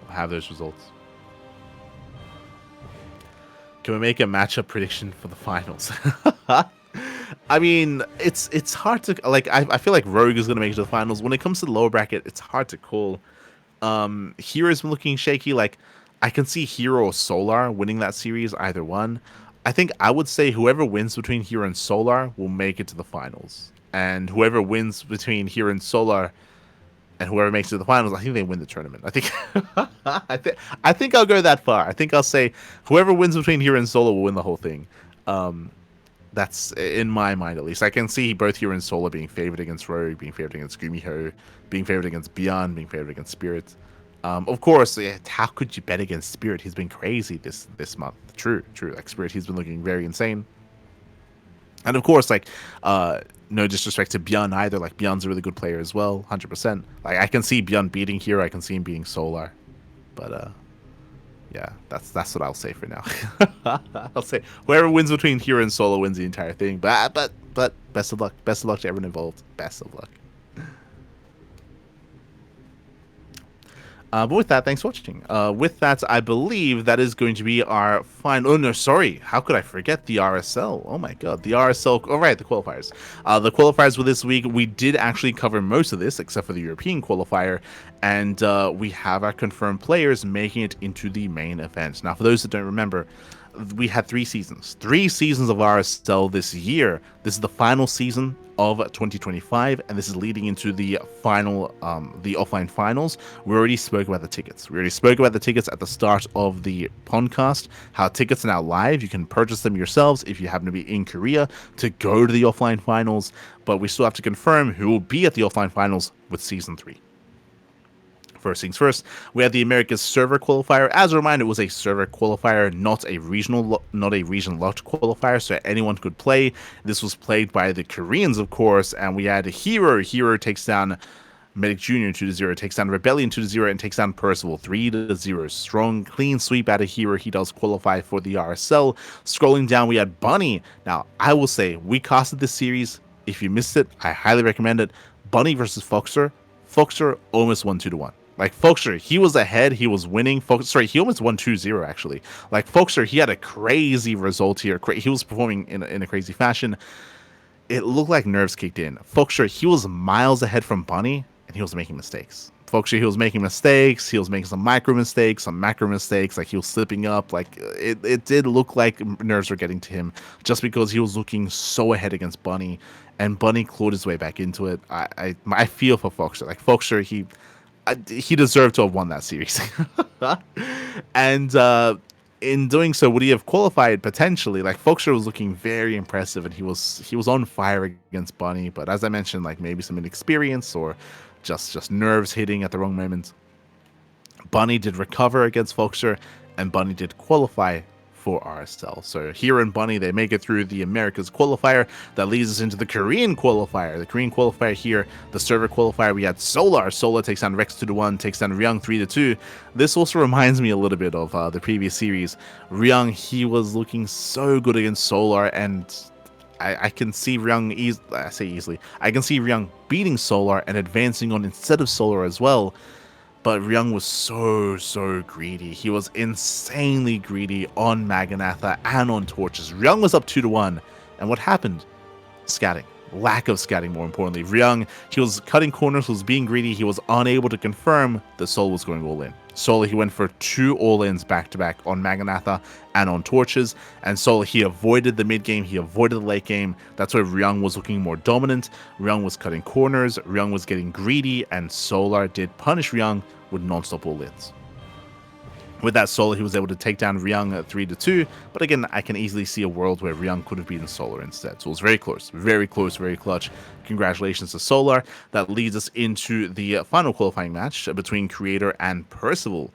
We'll have those results. Can we make a matchup prediction for the finals? I mean, it's hard to like. I feel like Rogue is going to make it to the finals. When it comes to the lower bracket, it's hard to call. Hero's been looking shaky. Like I can see Hero or Solar winning that series, either one. I think I would say whoever wins between Hero and Solar will make it to the finals, and whoever wins between Hero and Solar and whoever makes it to the finals, I think they win the tournament. I think I think I'll go that far. I think I'll say whoever wins between Hero and Solar will win the whole thing. That's in my mind, at least. I can see both Hero and Solar being favored against Rogue, being favored against Gumiho, being favored against Beyond, being favored against Spirit. Of course, how could you bet against Spirit? He's been crazy this month. True. Like Spirit, he's been looking very insane. And of course, like, no disrespect to Beyond either. Like Beyond's a really good player as well, 100%. Like I can see Beyond beating Hero. I can see him beating Solar, but yeah, that's what I'll say for now. I'll say whoever wins between Hero and Solo wins the entire thing. But best of luck. Best of luck to everyone involved. Best of luck. But with that, thanks for watching. With that, I believe that is going to be our final. Oh no, sorry. How could I forget the RSL? Oh my god, the RSL. Oh right, the qualifiers. The qualifiers for this week, we did actually cover most of this, except for the European qualifier, and we have our confirmed players making it into the main event. Now, for those that don't remember, we had 3 seasons. 3 seasons of RSL this year. This is the final season of 2025, and this is leading into the final, the offline finals. We already spoke about the tickets. We already spoke about the tickets at the start of the podcast. How tickets are now live. You can purchase them yourselves if you happen to be in Korea to go to the offline finals. But we still have to confirm who will be at the offline finals with season 3. First things first, we had the Americas server qualifier. As a reminder, it was a server qualifier, not a region locked qualifier, so anyone could play. This was played by the Koreans, of course, and we had Hero. Hero takes down Medic Jr. 2-0, takes down Rebellion 2-0, and takes down Percival 3-0. Strong, clean sweep out of Hero. He does qualify for the RSL. Scrolling down, we had Bunny. Now, I will say, we casted this series. If you missed it, I highly recommend it. Bunny versus Foxer. Foxer almost won 2-1. Like, Foxer, he was ahead, he was winning. He almost won 2-0, actually. Like, Foxer, he had a crazy result here. He was performing in a crazy fashion. It looked like nerves kicked in. Foxer, he was miles ahead from Bunny, and he was making mistakes. Foxer, he was making mistakes. He was making some micro mistakes, some macro mistakes. Like, he was slipping up. Like, it did look like nerves were getting to him just because he was looking so ahead against Bunny, and Bunny clawed his way back into it. I feel for Foxer. Like, Foxer, he deserved to have won that series. And in doing so, would he have qualified potentially? Like, Foxer was looking very impressive, and he was on fire against Bunny, but as I mentioned, like maybe some inexperience or just nerves hitting at the wrong moment. Bunny did recover against Foxer, and Bunny did qualify for RSL. So Hero and Bunny, they make it through the Americas qualifier. That leads us into the Korean qualifier. The Korean qualifier here, the server qualifier, we had Solar. Solar takes down Rex 2-1, takes down Ryung 3-2. This also reminds me a little bit of the previous series. Ryung, he was looking so good against Solar, and I can see Ryung easily. I can see Ryung beating Solar and advancing on instead of Solar as well. But Ryung was so greedy. He was insanely greedy on Maganatha and on Torches. Ryung was up 2-1. And what happened? Scatting. Lack of scatting, more importantly. Ryung, he was cutting corners, was being greedy. He was unable to confirm that Sol was going all in. Sol, he went for 2 all-ins back-to-back on Maganatha and on Torches. And Sol, he avoided the mid-game. He avoided the late game. That's where Ryung was looking more dominant. Ryung was cutting corners. Ryung was getting greedy. And Solar did punish Ryung with non-stop all-ins. With that Solar, he was able to take down Ryung at 3-2, but again, I can easily see a world where Ryung could have beaten Solar instead. So it was very close, very clutch. Congratulations to Solar. That leads us into the final qualifying match between Creator and Percival.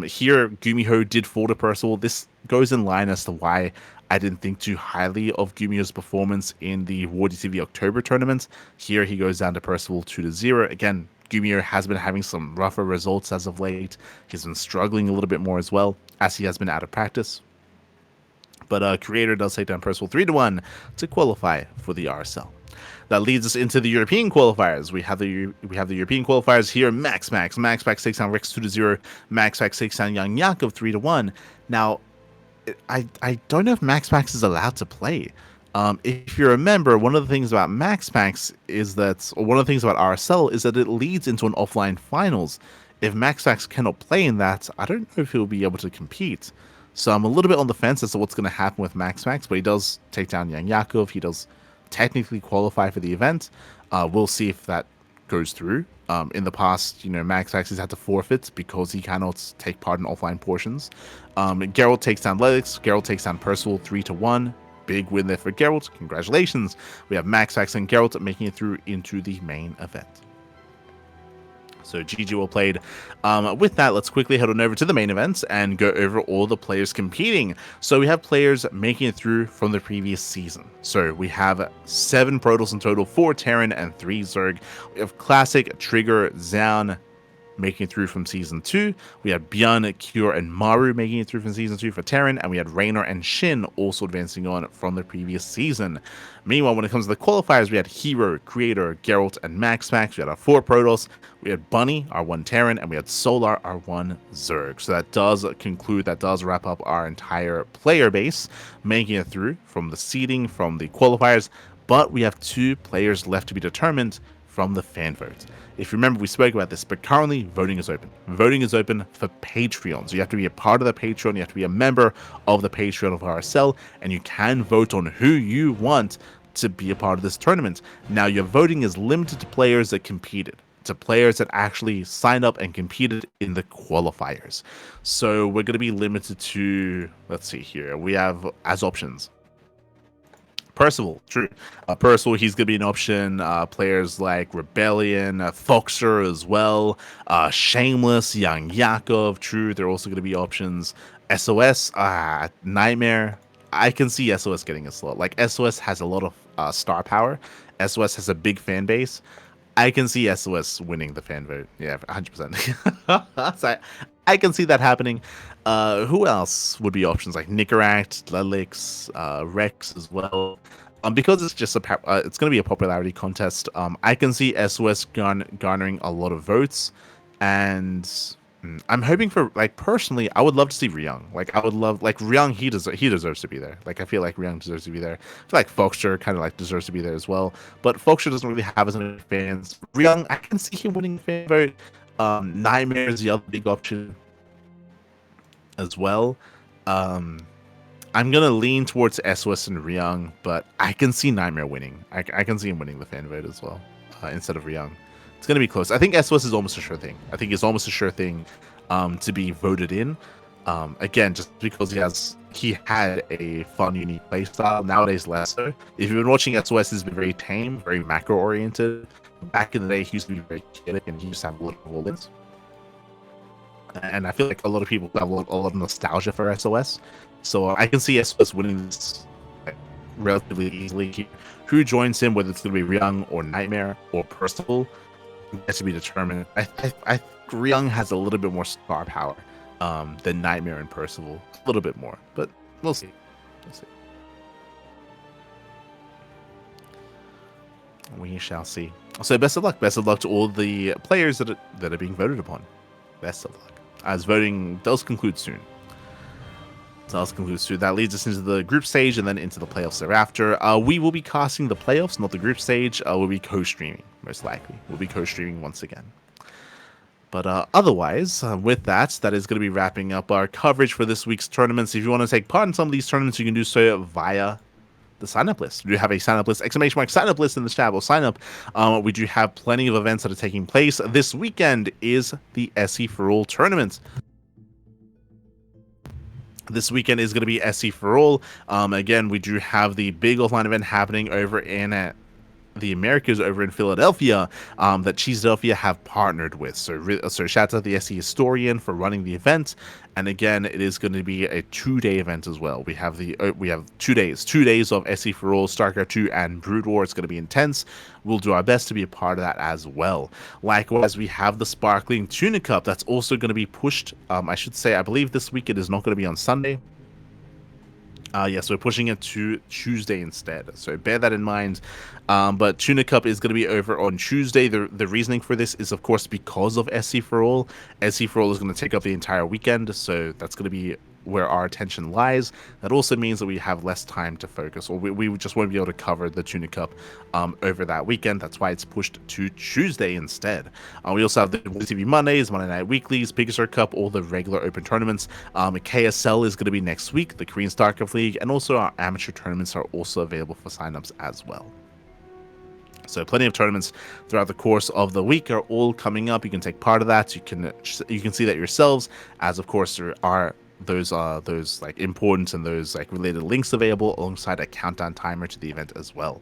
Here, Gumiho did fall to Percival. This goes in line as to why I didn't think too highly of Gumiho's performance in the WarDTV October tournament. Here, he goes down to Percival 2-0. Again, Gumiho has been having some rougher results as of late. He's been struggling a little bit more as well, as he has been out of practice. But Creator does take down Percival 3-1 to qualify for the RSL. That leads us into the European qualifiers. We have the European qualifiers here. Max takes down Rex 2-0. Max takes down Young Yakov 3-1. Now, I don't know if Max is allowed to play. If you remember, one of the things about Max is that, or one of the things about RSL is that it leads into an offline finals. If Max cannot play in that, I don't know if he'll be able to compete. So I'm a little bit on the fence as to what's going to happen with Max, but he does take down Young Yakov. He does technically qualify for the event. We'll see if that goes through. In the past, Max has had to forfeit because he cannot take part in offline portions. Geralt takes down Lelix. Geralt takes down Percival 3-1. Big win there for Geralt. Congratulations. We have Max and Geralt making it through into the main event. So GG well played. With that, let's quickly head on over to the main events and go over all the players competing. So we have players making it through from the previous season. So we have 7 Protoss in total, 4 Terran and 3 Zerg. We have Classic, Trigger, Zaun making it through from Season 2. We had Björn, Cure, and Maru making it through from Season 2 for Terran, and we had Raynor and Shin also advancing on from the previous season. Meanwhile, when it comes to the qualifiers, we had Hero, Creator, Geralt, and Max. We had our 4 Protoss, we had Bunny, our 1 Terran, and we had Solar, our 1 Zerg. So that does wrap up our entire player base, making it through from the seeding, from the qualifiers, but we have 2 players left to be determined from the fan vote. If you remember, we spoke about this, but currently voting is open. Voting is open for Patreon. So you have to be a part of the Patreon, you have to be a member of the Patreon of RSL, and you can vote on who you want to be a part of this tournament. Now, your voting is limited to players that competed, to players that actually signed up and competed in the qualifiers. So we're going to be limited to, let's see here, we have as options Percival, true. Percival, he's going to be an option. Players like Rebellion, Foxer as well. Shameless, Young Yakov, true. They're also going to be options. SOS, Nightmare. I can see SOS getting a slot. Like, SOS has a lot of star power. SOS has a big fan base. I can see SOS winning the fan vote. Yeah, 100%. So I can see that happening. Who else would be options? Like Nicaract, Lelix, Rex as well. Because it's just it's going to be a popularity contest. I can see SOS garnering a lot of votes, and I'm hoping for, like, personally, I would love to see Ryung. Like, I would love, like, Ryung, he deserves to be there. Like, I feel like Ryung deserves to be there. I feel like Foxer kind of, like, deserves to be there as well. But Foxer doesn't really have as many fans. Ryung, I can see him winning the fan vote. Nightmare is the other big option as well. I'm gonna lean towards SOS and Ryung, but I can see Nightmare winning. I can see him winning the fan vote as well, instead of Ryung. It's gonna be close. I think SOS is almost a sure thing. I think it's almost a sure thing to be voted in. Again, just because he had a fun, unique playstyle. Nowadays, less so. If you've been watching SOS, he's been very tame, very macro oriented. Back in the day, he used to be very chaotic, and he used to have a lot of all-ins. And I feel like a lot of people have a lot of nostalgia for SOS. So I can see SOS winning this relatively easily. Who joins him, whether it's going to be Ryung or Nightmare or Percival, has to be determined. I Ryung has a little bit more star power than Nightmare and Percival. A little bit more, but we'll see. We'll see. We shall see. So best of luck. Best of luck to all the players that are being voted upon. Best of luck. As voting does conclude soon. That leads us into the group stage and then into the playoffs thereafter. We will be casting the playoffs, not the group stage. We'll be co-streaming, most likely. We'll be co-streaming once again. But otherwise, with that is going to be wrapping up our coverage for this week's tournaments. If you want to take part in some of these tournaments, you can do so via the sign-up list. We do have a sign-up list, ! sign-up list in the chat. We'll sign up. We do have plenty of events that are taking place. This weekend is the SE for All tournament. This weekend is going to be SE for All. Again, we do have the big offline event happening over in the Americas over in Philadelphia that Cheesedelphia have partnered with. So shout out to the SE Historian for running the event. And again, it is going to be a 2-day event as well. We have 2 days of SE for All, StarCraft II, and Brood War. It's going to be intense. We'll do our best to be a part of that as well. Likewise, we have the Sparkling Tuna Cup that's also going to be pushed. I believe this week it is not going to be on Sunday. Yes, we're pushing it to Tuesday instead, so bear that in mind. But Tuna Cup is going to be over on Tuesday. The reasoning for this is, of course, because of SC for All. SC for All is going to take up the entire weekend, so that's going to be where our attention lies. That also means that we have less time to focus, or we just won't be able to cover the Tuna Cup over that weekend. That's why it's pushed to Tuesday instead. We also have the TV Mondays, Monday Night Weeklies, Big Sur Cup, all the regular open tournaments. KSL is going to be next week, the Korean StarCraft League, and also our amateur tournaments are also available for signups as well. So plenty of tournaments throughout the course of the week are all coming up. You can take part of that. You can see that yourselves, as of course there are those like important and those like related links available alongside a countdown timer to the event as well.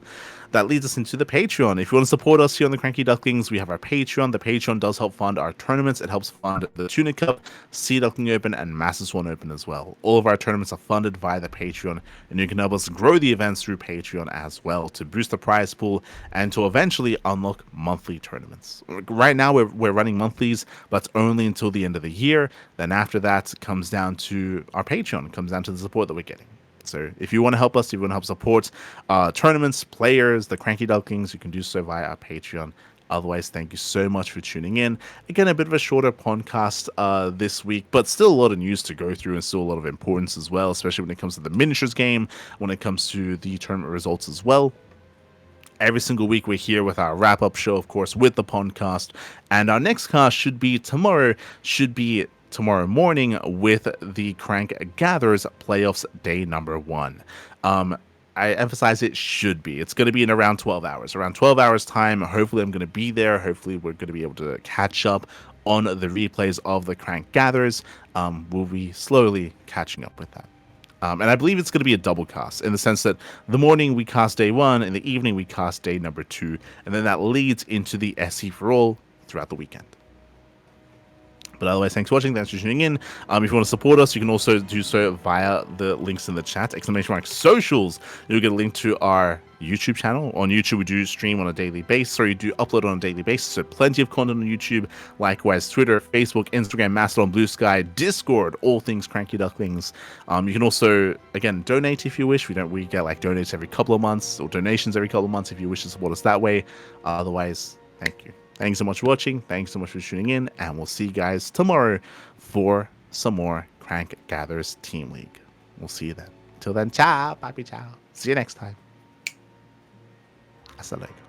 That leads us into the Patreon. If you want to support us here on the CranKy Ducklings, we have our Patreon. The Patreon does help fund our tournaments. It helps fund the Tuna Cup, Sea Duckling Open, and Masters 1 Open as well. All of our tournaments are funded via the Patreon, and you can help us grow the events through Patreon as well to boost the prize pool and to eventually unlock monthly tournaments. Right now, we're running monthlies, but only until the end of the year. Then after that, it comes down to our Patreon. It comes down to the support that we're getting. So if you want to help us, if you want to help support tournaments, players, the CranKy Ducklings, you can do so via our Patreon. Otherwise, thank you so much for tuning in. Again, a bit of a shorter podcast this week, but still a lot of news to go through and still a lot of importance as well, especially when it comes to the miniatures game, when it comes to the tournament results as well. Every single week we're here with our wrap-up show, of course, with the PondCast. And our next cast should be tomorrow morning with the Crank Gathers Playoffs Day number 1. I emphasize it should be. It's going to be in around 12 hours. Around 12 hours time, hopefully I'm going to be there. Hopefully we're going to be able to catch up on the replays of the Crank Gathers. We'll be slowly catching up with that. And I believe it's going to be a double cast in the sense that the morning we cast day 1 and the evening we cast day number 2. And then that leads into the SE for All throughout the weekend. But otherwise, thanks for watching. Thanks for tuning in. If you want to support us, you can also do so via the links in the chat. !socials. You'll get a link to our YouTube channel. On YouTube, we do stream on a daily basis, or you do upload on a daily basis. So plenty of content on YouTube. Likewise, Twitter, Facebook, Instagram, Mastodon, Blue Sky, Discord, all things CranKy Ducklings. You can also, again, donate if you wish. We get like donates every couple of months, or donations every couple of months if you wish to support us that way. Otherwise, thank you. Thanks so much for watching. Thanks so much for tuning in. And we'll see you guys tomorrow for some more Crank Gathers Team League. We'll see you then. Till then, ciao. Bye, ciao. See you next time. Hasta luego.